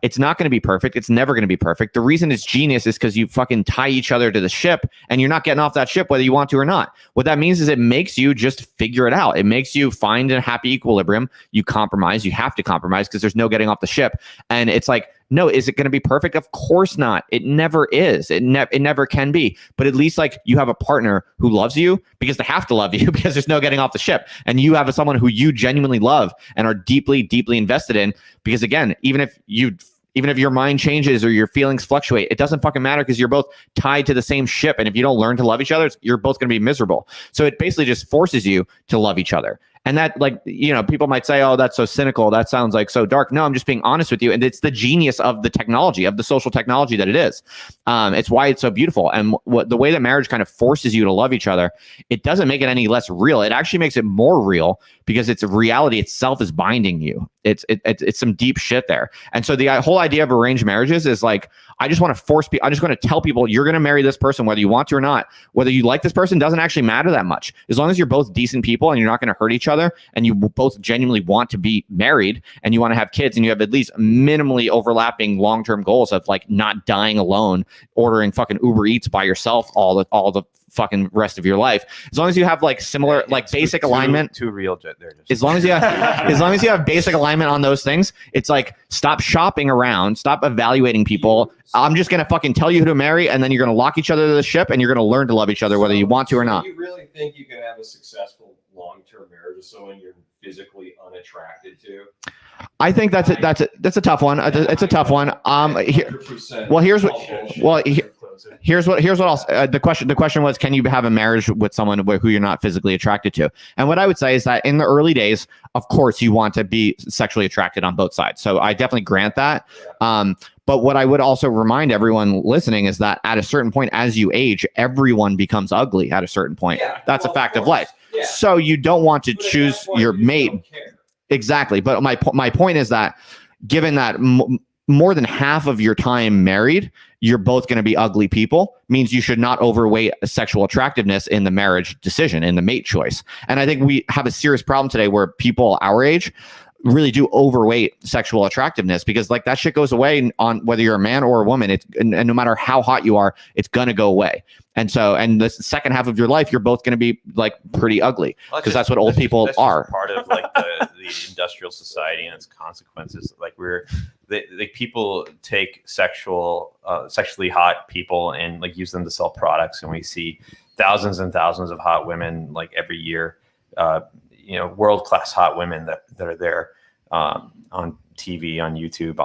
it's not going to be perfect. It's never going to be perfect. The reason it's genius is because you fucking tie each other to the ship and you're not getting off that ship whether you want to or not. What that means is it makes you just figure it out. It makes you find a happy equilibrium. You compromise. You have to compromise because there's no getting off the ship. And it's like, no, is it going to be perfect? Of course not. It never is. It never can be. But at least like you have a partner who loves you because they have to love you because there's no getting off the ship. And you have someone who you genuinely love and are deeply, deeply invested in. Because again, even if your mind changes or your feelings fluctuate, it doesn't fucking matter because you're both tied to the same ship. And if you don't learn to love each other, you're both going to be miserable. So it basically just forces you to love each other. And that, like, people might say, oh, that's so cynical. That sounds like so dark. No, I'm just being honest with you. And it's the genius of the technology, of the social technology that it is. It's why it's so beautiful. And the way that marriage kind of forces you to love each other, it doesn't make it any less real. It actually makes it more real because it's reality itself is binding you. It's some deep shit there. And so the whole idea of arranged marriages is like, I just want to force people, I just want to tell people you're going to marry this person, whether you want to or not. Whether you like this person doesn't actually matter that much. As long as you're both decent people and you're not going to hurt each other and you both genuinely want to be married and you want to have kids and you have at least minimally overlapping long-term goals of like not dying alone, ordering fucking Uber Eats by yourself all the fucking rest of your life. As long as you have like similar, like basic alignment. Too real. As long as you have basic alignment on those things, it's like stop shopping around, stop evaluating people. I'm just gonna fucking tell you who to marry, and then you're gonna lock each other to the ship, and you're gonna learn to love each other whether you want to or not. Do you really think you can have a successful long-term marriage with someone you're physically unattracted to? I think that's a tough one. It's a tough one. Here's what else. The question was, can you have a marriage with someone who you're not physically attracted to? And what I would say is that in the early days, of course, you want to be sexually attracted on both sides. So I definitely grant that. But what I would also remind everyone listening is that at a certain point, as you age, everyone becomes ugly at a certain point. That's a fact of life. Yeah. So you don't want to choose your mate. Exactly. But my point is that given that more than half of your time married, you're both going to be ugly people, means you should not overweight sexual attractiveness in the marriage decision, in the mate choice. And I think we have a serious problem today where people our age really do overweight sexual attractiveness because like that shit goes away on whether you're a man or a woman. And no matter how hot you are, it's going to go away. And so, and the second half of your life, you're both going to be like pretty ugly because that's what old people are. Part of like the industrial society and its consequences. Like people take sexually hot people and like use them to sell products. And we see thousands and thousands of hot women like every year, world-class hot women that are there on TV, on YouTube,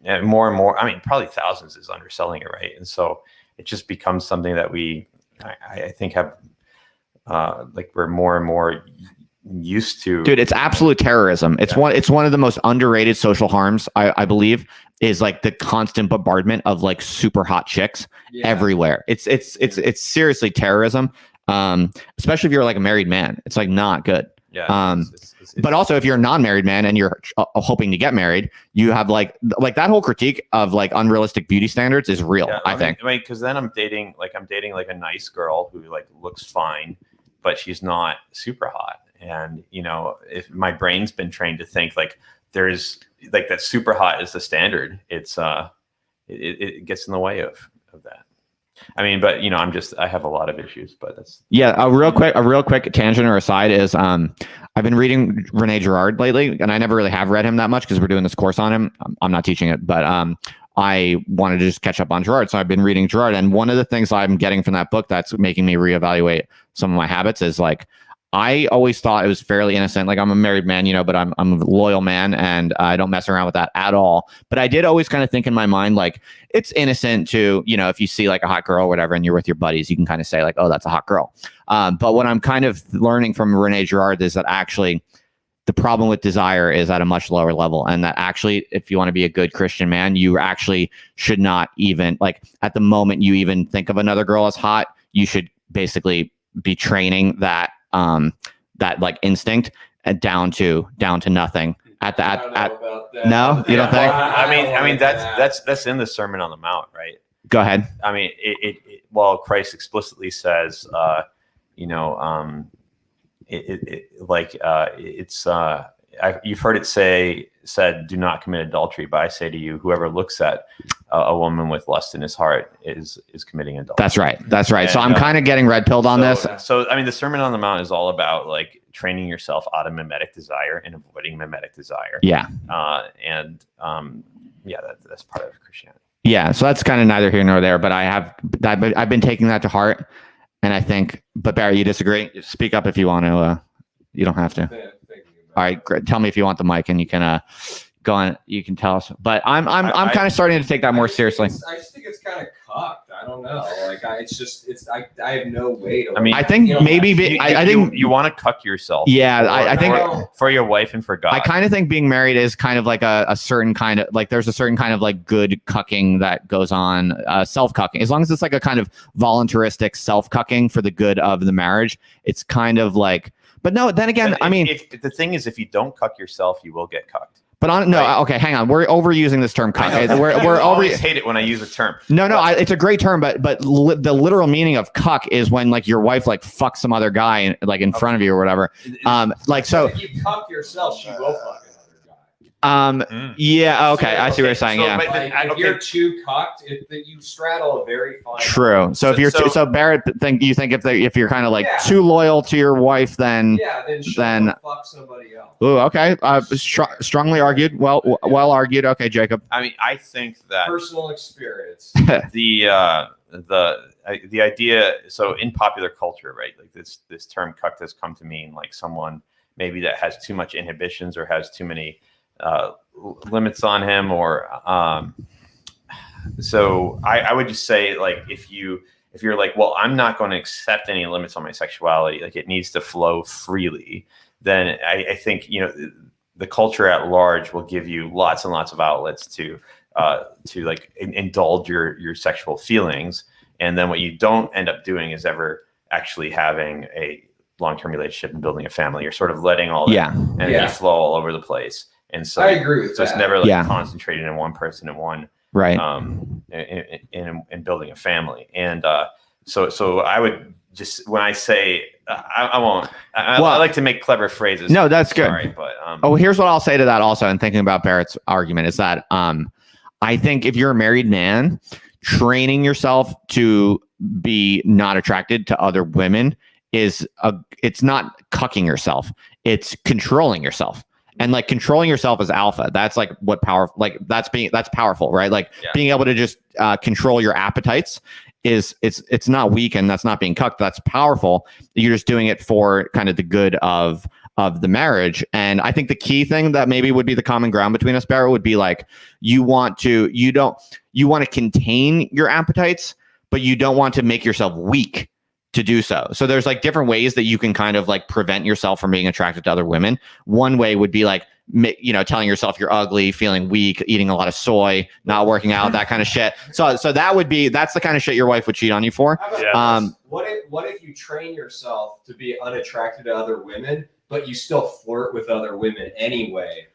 and more and more. I mean, probably thousands is underselling it, right? And so it just becomes something that I think have we're more and more used to. Dude, it's absolute terrorism. It's one of the most underrated social harms, I believe, is like the constant bombardment of like super hot chicks everywhere. It's seriously terrorism. Especially if you're like a married man, it's like not good. Yeah. But also if you're a non-married man and you're hoping to get married, you have like that whole critique of like unrealistic beauty standards is real. I think. I mean, because then I'm dating like a nice girl who like looks fine, but she's not super hot. And if my brain's been trained to think like there's like that super hot is the standard, it's it gets in the way of that. I mean, but I have a lot of issues, but that's a real quick tangent or aside is I've been reading Rene Girard lately, and I never really have read him that much because we're doing this course on him. I'm not teaching it, but I wanted to just catch up on Girard, so I've been reading Girard, and one of the things I'm getting from that book that's making me reevaluate some of my habits is like I always thought it was fairly innocent. Like I'm a married man, you know, but I'm a loyal man and I don't mess around with that at all. But I did always kind of think in my mind, like it's innocent to, you know, if you see like a hot girl or whatever and you're with your buddies, you can kind of say like, oh, that's a hot girl. But what I'm kind of learning from Rene Girard is that actually the problem with desire is at a much lower level. And that actually, if you want to be a good Christian man, you actually should not even like at the moment you even think of another girl as hot, you should basically be training that that like instinct down to nothing at no, you don't think? I mean that's in the Sermon on the Mount, right? Go ahead. I mean, well, Christ explicitly says, you know, you've heard it said, do not commit adultery. But I say to you, whoever looks at a woman with lust in his heart is committing adultery. That's right. And, so I'm kind of getting red pilled on this. So, I mean, the Sermon on the Mount is all about like training yourself out of mimetic desire and avoiding mimetic desire. Yeah. That's part of Christianity. Yeah. So that's kind of neither here nor there, but I've been taking that to heart. And I think, but Barry, you disagree? Speak up if you want to. You don't have to. All right, great. Tell me if you want the mic, and you can go on. You can tell us. But I'm kind of starting to take that more seriously. I just think it's kind of cocked. I don't know. Like I have no way to. I mean, I think maybe I think you want to cuck yourself. Yeah, I think for your wife and for God. I kind of think being married is kind of like a certain kind of like there's a certain kind of like good cucking that goes on, self cucking. As long as it's like a kind of voluntaristic self cucking for the good of the marriage, it's kind of like. But no, then again, if the thing is, if you don't cuck yourself, you will get cucked. But okay, hang on. We're overusing this term cuck. I always hate it when I use a term. No, it's a great term, but the literal meaning of cuck is when like your wife like fucks some other guy like in front of you or whatever. Like so. If you cuck yourself, she will fuck another guy. Yeah. Okay. I see what you're saying. Yeah. If you're too cucked, you straddle a very fine. True. Line. So if you're so Barrett, you think if you're kind of like too loyal to your wife, then then fuck somebody else. Ooh, okay. Strongly argued. Well argued. Okay, Jacob. I mean, I think that personal experience. The idea. So in popular culture, right? Like this term "cucked" has come to mean like someone maybe that has too much inhibitions or has too many limits on him, or so I would just say like if you're like, well, I'm not going to accept any limits on my sexuality, like it needs to flow freely, then I think, you know, the culture at large will give you lots and lots of outlets to like indulge your sexual feelings, and then what you don't end up doing is ever actually having a long-term relationship and building a family. You're sort of letting all that energy flow all over the place. And so I agree with that. It's never like concentrated in one person and one in building a family. And so I would just, when I say I won't, I like to make clever phrases. No, that's good. Sorry, but here's what I'll say to that also, and thinking about Barrett's argument is that I think if you're a married man, training yourself to be not attracted to other women it's not cucking yourself, it's controlling yourself. And like controlling yourself is alpha. That's like what power, like that's powerful, right? Like being able to just control your appetites it's not weak, and that's not being cucked. That's powerful. You're just doing it for kind of the good of the marriage. And I think the key thing that maybe would be the common ground between us, Barrett, would be like you want to contain your appetites, but you don't want to make yourself weak to do so. So there's like different ways that you can kind of like prevent yourself from being attracted to other women. One way would be like, you know, telling yourself you're ugly, feeling weak, eating a lot of soy, not working out, that kind of shit. So that's the kind of shit your wife would cheat on you for. What if you train yourself to be unattracted to other women, but you still flirt with other women anyway?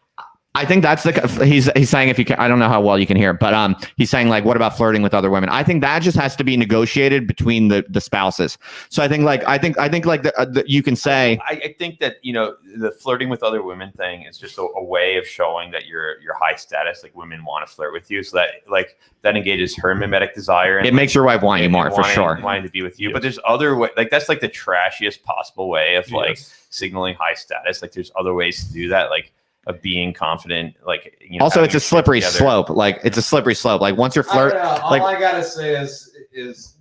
I think that's he's saying if you can, I don't know how well you can hear it, but he's saying like, what about flirting with other women? I think that just has to be negotiated between the spouses. So I think like you can say, I think that, you know, the flirting with other women thing is just a way of showing that you're high status, like women want to flirt with you, so that like that engages her mimetic desire. And it makes your wife want you more, for sure. Wanting to be with you, but there's other way, like that's like the trashiest possible way of like signaling high status. Like there's other ways to do that, like of being confident, like, you know, also it's a slippery slope. Like it's a slippery slope. Like once you're all I gotta say is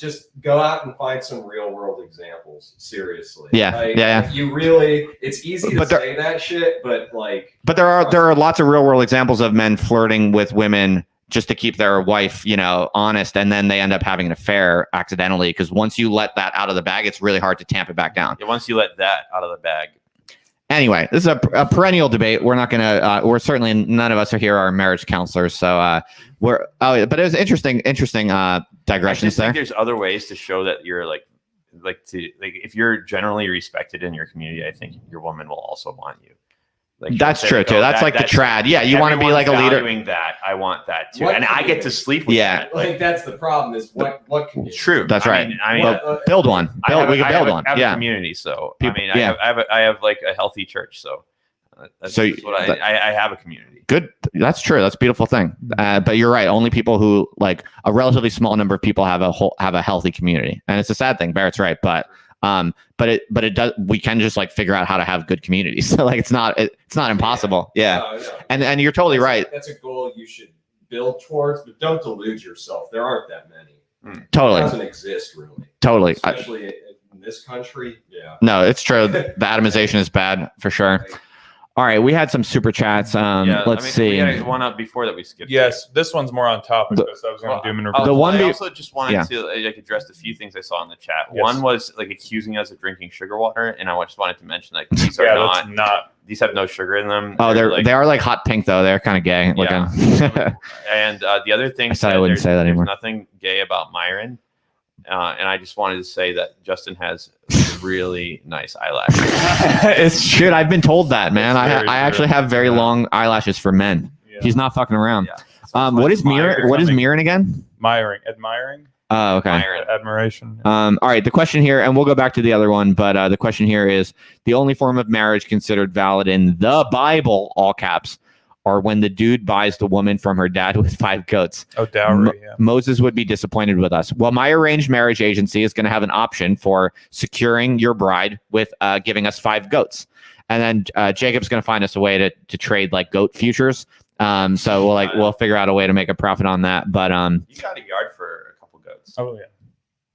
just go out and find some real world examples. Seriously. Yeah. Like, Yeah. You really, it's easy to But there- say that shit, but like, But there are lots of real world examples of men flirting with women just to keep their wife, honest, and then they end up having an affair accidentally. Because once you let that out of the bag, it's really hard to tamp it back down. Yeah, once you let that out of the bag. Anyway, this is a perennial debate. We're not gonna. We're certainly none of us are here are marriage counselors, so we're. Oh, but it was interesting I digressions just there. think there's other ways to show that you're like if you're generally respected in your community, I think your woman will also want you. Like That's true too. That's like the trad. Yeah, you want to be like a leader. Valuing that, I want that too, What and I get to sleep with Yeah. that. like that's the problem is what can you do? True. That's right. I mean, Well, build one. We can build one. I have a Yeah. community, so People- I mean, yeah. I have like a healthy church, so that's So just what I have a community. Good. That's true. That's a beautiful thing. But you're right. Only people who like a relatively small number of people have a healthy community, and it's a sad thing. Barrett's right, but it does. We can just like figure out how to have good communities. So like it's not impossible. Yeah. No. And you're totally right. That's a goal you should build towards, but don't delude yourself. There aren't that many. It Totally. doesn't exist really, Totally. especially in this country. Yeah. No, it's true. The atomization is bad for sure. All right, we had some super chats. Let's see. We had one up before that we skipped. Yes, this one's more on topic. The- So I was going to do them in Oh, reverse. The one I be- also just wanted yeah. to address a few things I saw in the chat. Yes. One was like accusing us of drinking sugar water, and I just wanted to mention like these are Yeah, not. that's not. These have no sugar in them. Oh, like, they are like hot pink though. They're kind of gay looking. Yeah. And the other thing I said I wouldn't say that anymore. There's nothing gay about Myron, and I just wanted to say that Justin has really nice eyelashes. It's Shit, I've been told that, man. It's very I actually true. have very Yeah. long eyelashes for men. Yeah. He's not fucking around. Yeah. So What is Myron? What is something. Mirren again? admiring, Oh, okay. Myron. admiration. All right. The question here, and we'll go back to the other one, but the question here is the only form of marriage considered valid in the Bible, all caps, or when the dude buys the woman from her dad with 5 goats. Oh, dowry. Yeah. Moses would be disappointed with us. Well, my arranged marriage agency is going to have an option for securing your bride with giving us 5 goats. And then Jacob's going to find us a way to trade like goat futures. So we'll figure out a way to make a profit on that. But You got a yard for a couple goats. Oh yeah.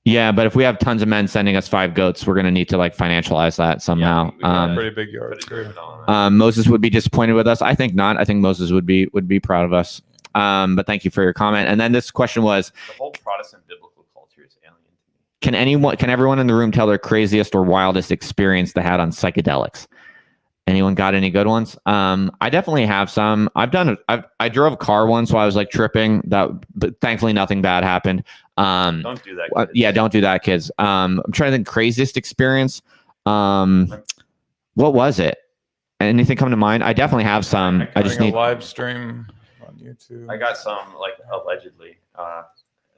yeah, but if we have tons of men sending us 5 goats, we're going to need to like financialize that somehow. we gotta- Pretty big yard. Put a True. limit on that. Moses would be disappointed with us. I think not. I think Moses would be proud of us. But thank you for your comment. And then this question was, The whole Protestant biblical culture is alien to me. can everyone in the room tell their craziest or wildest experience they had on psychedelics? Anyone got any good ones? I definitely have some. I drove a car once while I was like tripping. But thankfully nothing bad happened. Don't do that. kids. Yeah, don't do that, kids. I'm trying to think craziest experience. What was it? Anything come to mind? I definitely have some. I just Doing need. a live stream on YouTube. I got some like allegedly.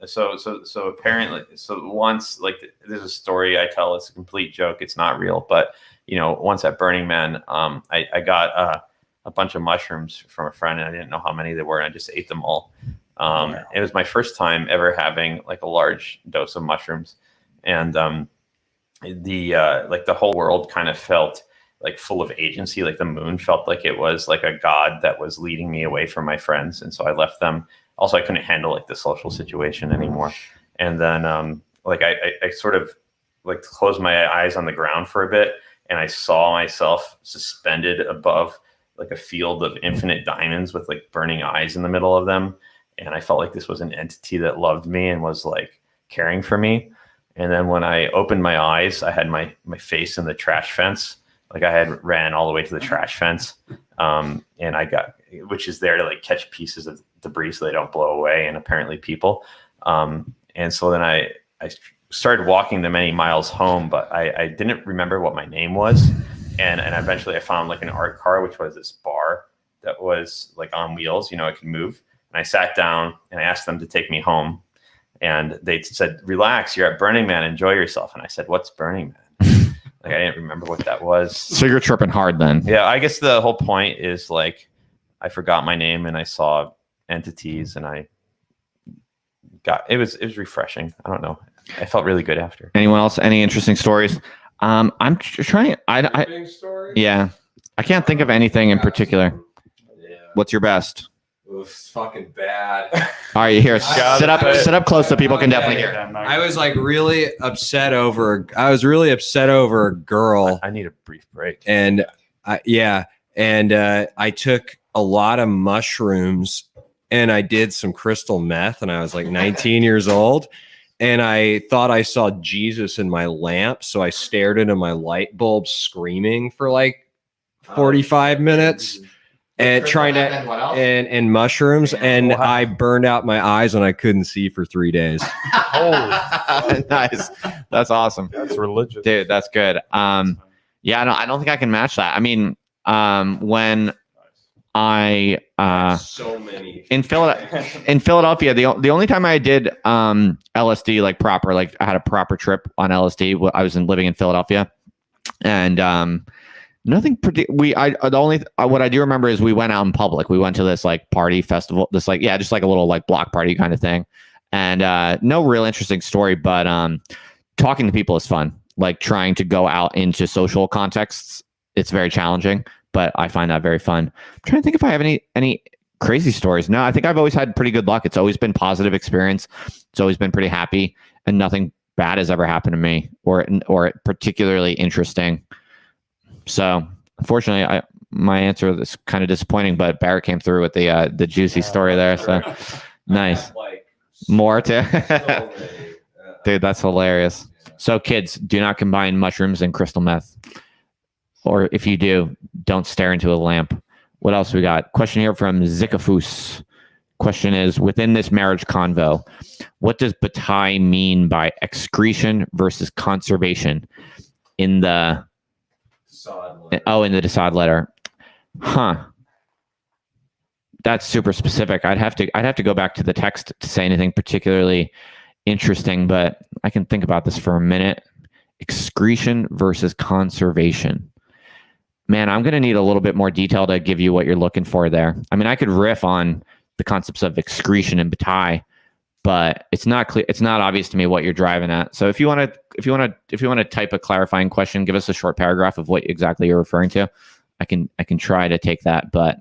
So apparently, once like there's a story I tell. It's a complete joke. It's not real, but once at Burning Man, I got a bunch of mushrooms from a friend, and I didn't know how many there were, and I just ate them all. It was my first time ever having like a large dose of mushrooms, and the whole world kind of felt like full of agency. Like the moon felt like it was like a god that was leading me away from my friends, and so I left them. Also, I couldn't handle like the social situation anymore, and then I sort of like closed my eyes on the ground for a bit, and I saw myself suspended above like a field of infinite diamonds with like burning eyes in the middle of them. And I felt like this was an entity that loved me and was like caring for me. And then when I opened my eyes, I had my face in the trash fence. Like I had ran all the way to the trash fence. And which is there to like catch pieces of debris so they don't blow away, and apparently people. And so then I started walking the many miles home, but I didn't remember what my name was. And eventually I found like an art car, which was this bar that was like on wheels, it could move. And I sat down and I asked them to take me home. And they said, relax, you're at Burning Man, enjoy yourself. And I said, what's Burning Man? Like I didn't remember what that was. So you're tripping hard then. Yeah, I guess the whole point is like I forgot my name and I saw entities, and it was refreshing. I don't know. I felt really good after. Anyone else? Any interesting stories? I'm trying. Big story? Yeah, I can't think of anything in particular. Yeah. What's your best? Oof, it's fucking bad. All right, here, Got sit up close so people can definitely hear. I was like really upset over. I was really upset over a girl, I need a brief break. and I took a lot of mushrooms, and I did some crystal meth, and I was like 19 years old, and I thought I saw Jesus in my lamp, so I stared into my light bulb, screaming for like 45 minutes. And trying to and mushrooms, and I burned out my eyes and I couldn't see for 3 days. Holy, Nice. That's awesome. that's religious. Dude, that's good. Yeah, no, I don't think I can match that. I mean, when I So many in Philadelphia, the only time I did LSD like proper, like I had a proper trip on LSD, I was living in Philadelphia, and nothing what I do remember is we went out in public. We went to this like party festival, just like a little like block party kind of thing. And no real interesting story, but talking to people is fun. Like trying to go out into social contexts, it's very challenging, but I find that very fun. I'm trying to think if I have any crazy stories. No, I think I've always had pretty good luck. It's always been positive experience. It's always been pretty happy, and nothing bad has ever happened to me or particularly interesting. So unfortunately, my answer is kind of disappointing, but Barrett came through with the juicy story there. So nice. More too. Dude, that's hilarious. So kids, do not combine mushrooms and crystal meth. Or if you do, don't stare into a lamp. What else we got? Question here from Zikafus. Question is, within this marriage convo, what does Bataille mean by excretion versus conservation in the in the Desaad letter? Huh. That's super specific. I'd have to go back to the text to say anything particularly interesting, but I can think about this for a minute. Excretion versus conservation. Man, I'm going to need a little bit more detail to give you what you're looking for there. I mean, I could riff on the concepts of excretion and Bataille, but it's not clear. It's not obvious to me what you're driving at. So if you want to type a clarifying question, give us a short paragraph of what exactly you're referring to. I can try to take that, but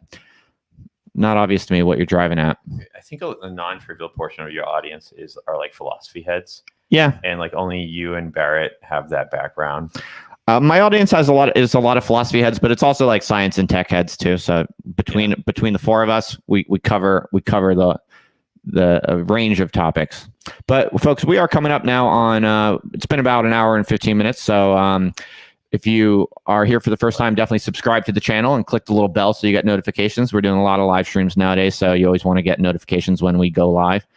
not obvious to me what you're driving at. I think a non-trivial portion of your audience are like philosophy heads. Yeah, and like only you and Barrett have that background. My audience has a lot of philosophy heads, but it's also like science and tech heads too. So between the four of us, we cover the range of topics. But folks, we are coming up now on it's been about an hour and 15 minutes. So if you are here for the first time, definitely subscribe to the channel and click the little bell so you get notifications. We're doing a lot of live streams nowadays, so you always want to get notifications when we go live.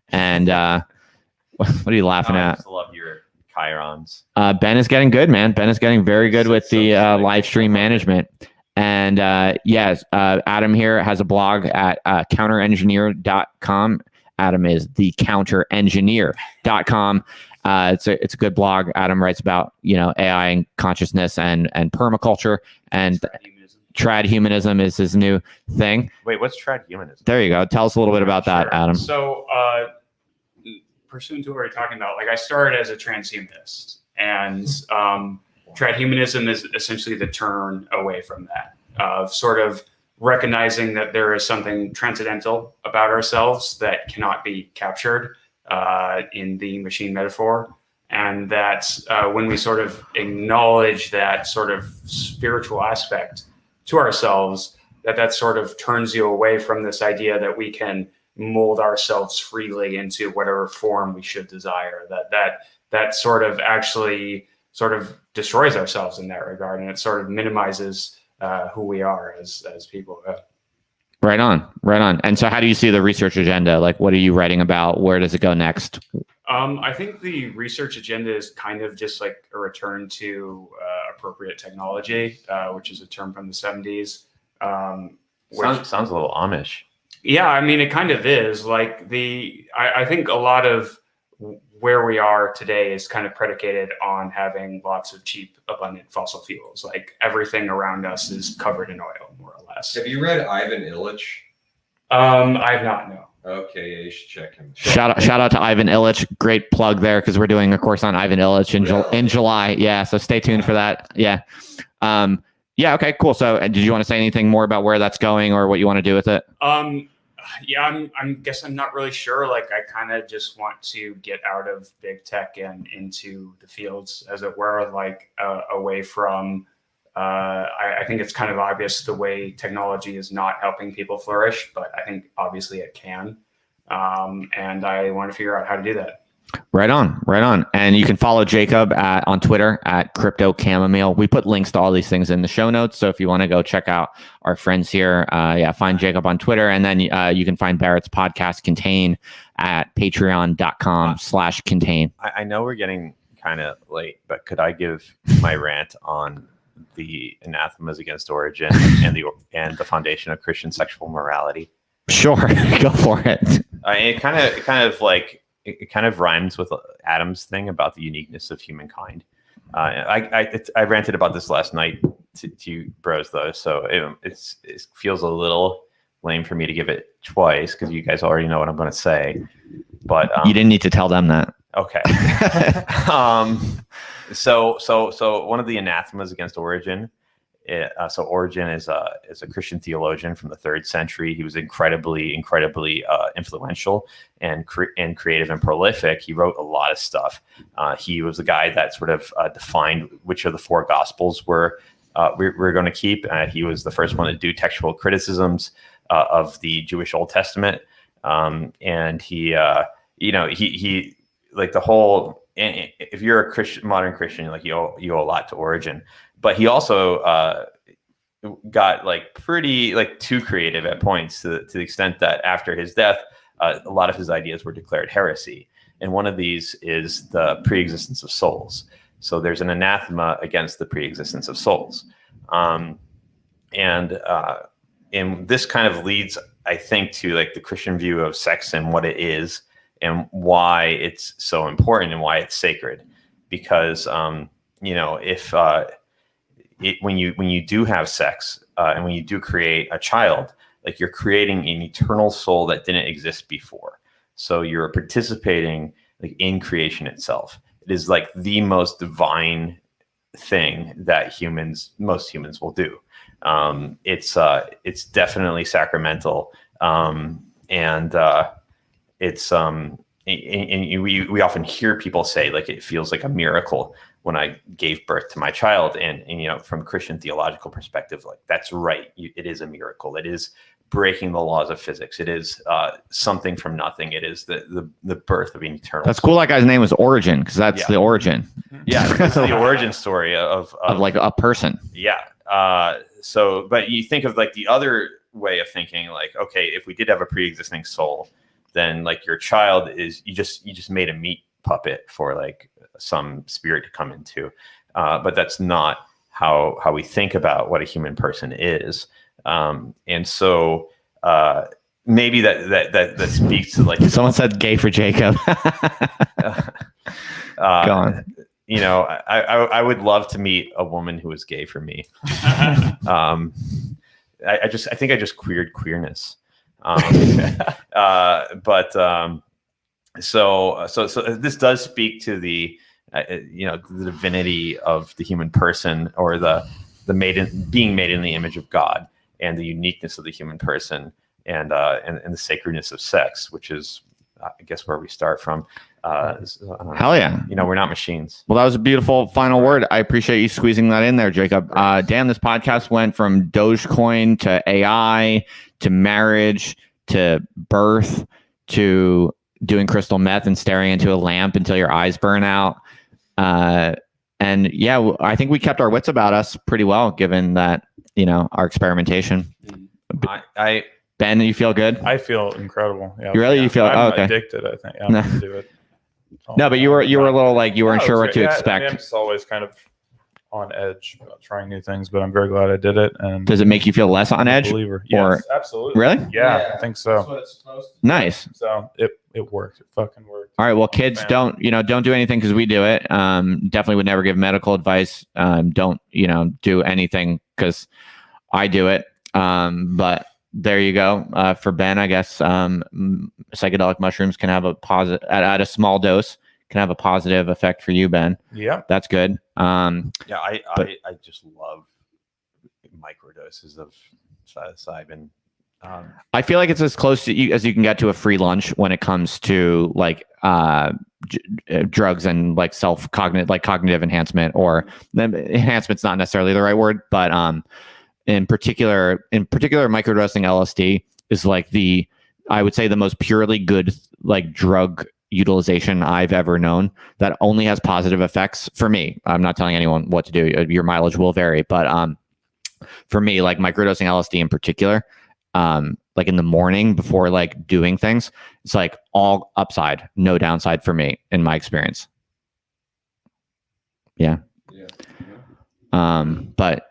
And what are you laughing at? I just love your chirons. Ben is getting good, man. Ben is getting very good with the live stream management. And yes, Adam here has a blog at Counterengineer.com. Adam is the Counterengineer.com. It's a good blog. Adam writes about AI and consciousness and permaculture, and trad humanism is his new thing. Wait, what's trad humanism? There you go. Tell us a little bit about that, Adam. So pursuant to what we're talking about, like I started as a transhumanist, and trad humanism is essentially the turn away from that, of sort of recognizing that there is something transcendental about ourselves that cannot be captured in the machine metaphor, and that when we sort of acknowledge that sort of spiritual aspect to ourselves, that sort of turns you away from this idea that we can mold ourselves freely into whatever form we should desire, that sort of actually sort of destroys ourselves in that regard, and it sort of minimizes who we are as people. Right on. And so how do you see the research agenda? Like, what are you writing about? Where does it go next? I think the research agenda is kind of just like a return to appropriate technology, which is a term from the 70s. Sounds a little Amish. Yeah, I mean, it kind of is. Like I think a lot of where we are today is kind of predicated on having lots of cheap, abundant fossil fuels. Like everything around us is covered in oil, more or less. Have you read Ivan Illich? I have not, no. Okay, yeah, you should check him. Shout out to Ivan Illich. Great plug there, because we're doing a course on Ivan Illich in July. Yeah, so stay tuned for that. Yeah. Yeah, okay, cool. So did you want to say anything more about where that's going or what you want to do with it? Yeah, I'm guess I'm not really sure. Like, I kind of just want to get out of big tech and into the fields, as it were, like away from. I think it's kind of obvious the way technology is not helping people flourish, but I think obviously it can. And I want to figure out how to do that. Right on, right on. And you can follow Jacob on Twitter at Crypto Chamomile. We put links to all these things in the show notes. So if you want to go check out our friends here, find Jacob on Twitter. And then you can find Barrett's podcast Contain at patreon.com/contain. I know we're getting kind of late, but could I give my rant on the anathemas against origin and the foundation of Christian sexual morality? Sure, go for it. It kind of rhymes with Adam's thing about the uniqueness of humankind. I ranted about this last night to you bros, though, so it feels a little lame for me to give it twice because you guys already know what I'm going to say. But you didn't need to tell them that. Okay. So one of the anathemas against Origen. So Origen is a Christian theologian from the 3rd century. He was incredibly influential and creative and prolific. He wrote a lot of stuff. He was the guy that sort of defined which of the 4 gospels we're going to keep. He was the first one to do textual criticisms of the Jewish Old Testament. And he like the whole. If you're a Christian, modern Christian, like you owe a lot to Origen. But he also got pretty too creative at points to the extent that after his death, a lot of his ideas were declared heresy. And one of these is the preexistence of souls. So there's an anathema against the preexistence of souls. And this kind of leads, I think, to the Christian view of sex and what it is and why it's so important and why it's sacred. Because, if when you do have sex and when you do create a child, you're creating an eternal soul that didn't exist before. So you're participating in creation itself. It is the most divine thing that most humans will do. It's definitely sacramental, and we often hear people say it feels like a miracle when I gave birth to my child, and from a Christian theological perspective, that's right. It is a miracle. It is breaking the laws of physics. It is something from nothing. It is the birth of an eternal. That's cool. That guy's name was Origin because that's the origin. Yeah, it's the origin story of a person. Yeah. But you think of the other way of thinking, okay, if we did have a pre-existing soul, then your child is you just made a meat puppet for some spirit to come into, but that's not how we think about what a human person is. And so maybe that speaks to someone said gay for Jacob. Go on. I would love to meet a woman who is gay for me. I think I just queered queerness. So this does speak to the the divinity of the human person, or the being made in the image of God, and the uniqueness of the human person, and the sacredness of sex, which is I guess where we start from. Hell yeah. We're not machines. Well, that was a beautiful final word. I appreciate you squeezing that in there, Jacob. Damn, this podcast went from Dogecoin to AI to marriage to birth to doing crystal meth and staring into a lamp until your eyes burn out. And yeah, I think we kept our wits about us pretty well, given that, our experimentation. Ben, you feel good? I feel incredible. Yeah, You feel I'm okay. addicted, I think. I'm gonna do it. No, but you were a little you weren't sure what to expect. I'm just always kind of on edge about trying new things, but I'm very glad I did it. And does it make you feel less on edge? Believer. Yes, absolutely. Really? Yeah, I think so. That's what it's supposed to. Nice. So it worked. It fucking worked. All right. Well, kids, don't do anything because we do it. Definitely would never give medical advice. Don't do anything because I do it. But there you go. For Ben, I guess psychedelic mushrooms can have a positive at a small dose. Can have a positive effect for you, Ben. Yeah, that's good. I just love microdoses of psilocybin. I feel like it's as close to as you can get to a free lunch when it comes to like drugs and like cognitive enhancement, or enhancement's not necessarily the right word, but in particular microdosing LSD is like I would say the most purely good like drug utilization I've ever known that only has positive effects for me. I'm not telling anyone what to do. Your mileage will vary, but for me, like microdosing LSD in particular, like in the morning before like doing things, it's like all upside, no downside for me in my experience. Yeah. But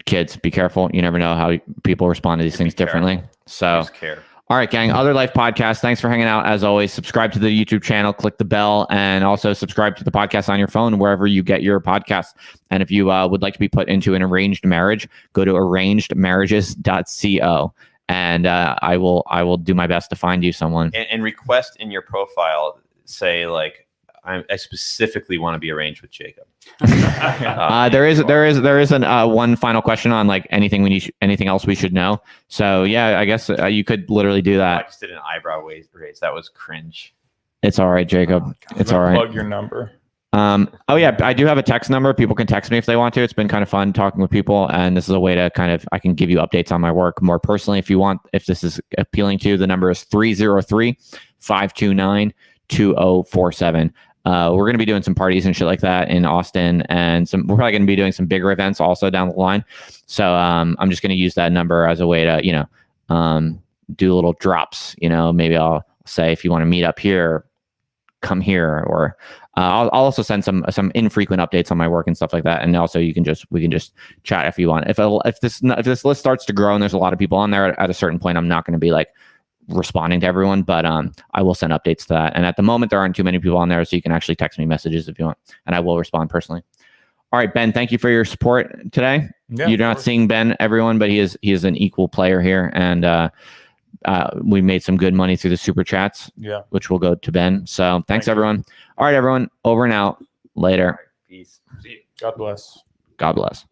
kids, be careful. You never know how people respond to these things differently. So, Just care. all right, gang. Other Life Podcast. Thanks for hanging out. As always, subscribe to the YouTube channel, click the bell, and also subscribe to the podcast on your phone, wherever you get your podcasts. And if you would like to be put into an arranged marriage, go to arrangedmarriages.co. And I will do my best to find you someone. And request in your profile, say like, I specifically want to be arranged with Jacob. There is one final question on like anything else we should know. So yeah, I guess you could literally do I that. just did an eyebrow raise. That was cringe. It's all right, Jacob. It's all right. Plug your number. Oh yeah, I do have a text number. People can text me if they want to. It's been kind of fun talking with people, and this is a way to I can give you updates on my work more personally if you want. If this is appealing to you, the number is 303-529-2047. We're going to be doing some parties and shit like that in Austin, and we're probably going to be doing some bigger events also down the line. So I'm just going to use that number as a way to, do little drops. Maybe I'll say, if you want to meet up here, come here, or I'll also send some infrequent updates on my work and stuff like that. And also we can just chat if you want. If this list starts to grow and there's a lot of people on there at a certain point, I'm not going to be like responding to everyone, but I will send updates to that. And at the moment, there aren't too many people on there, so you can actually text me messages if you want, and I will respond personally. All right, Ben, thank you for your support today. Yeah, you're not seeing Ben, everyone, but he is an equal player here, and we made some good money through the super chats, which will go to Ben. So thanks everyone. All right, everyone, over and out. Later. Peace. God bless. God bless.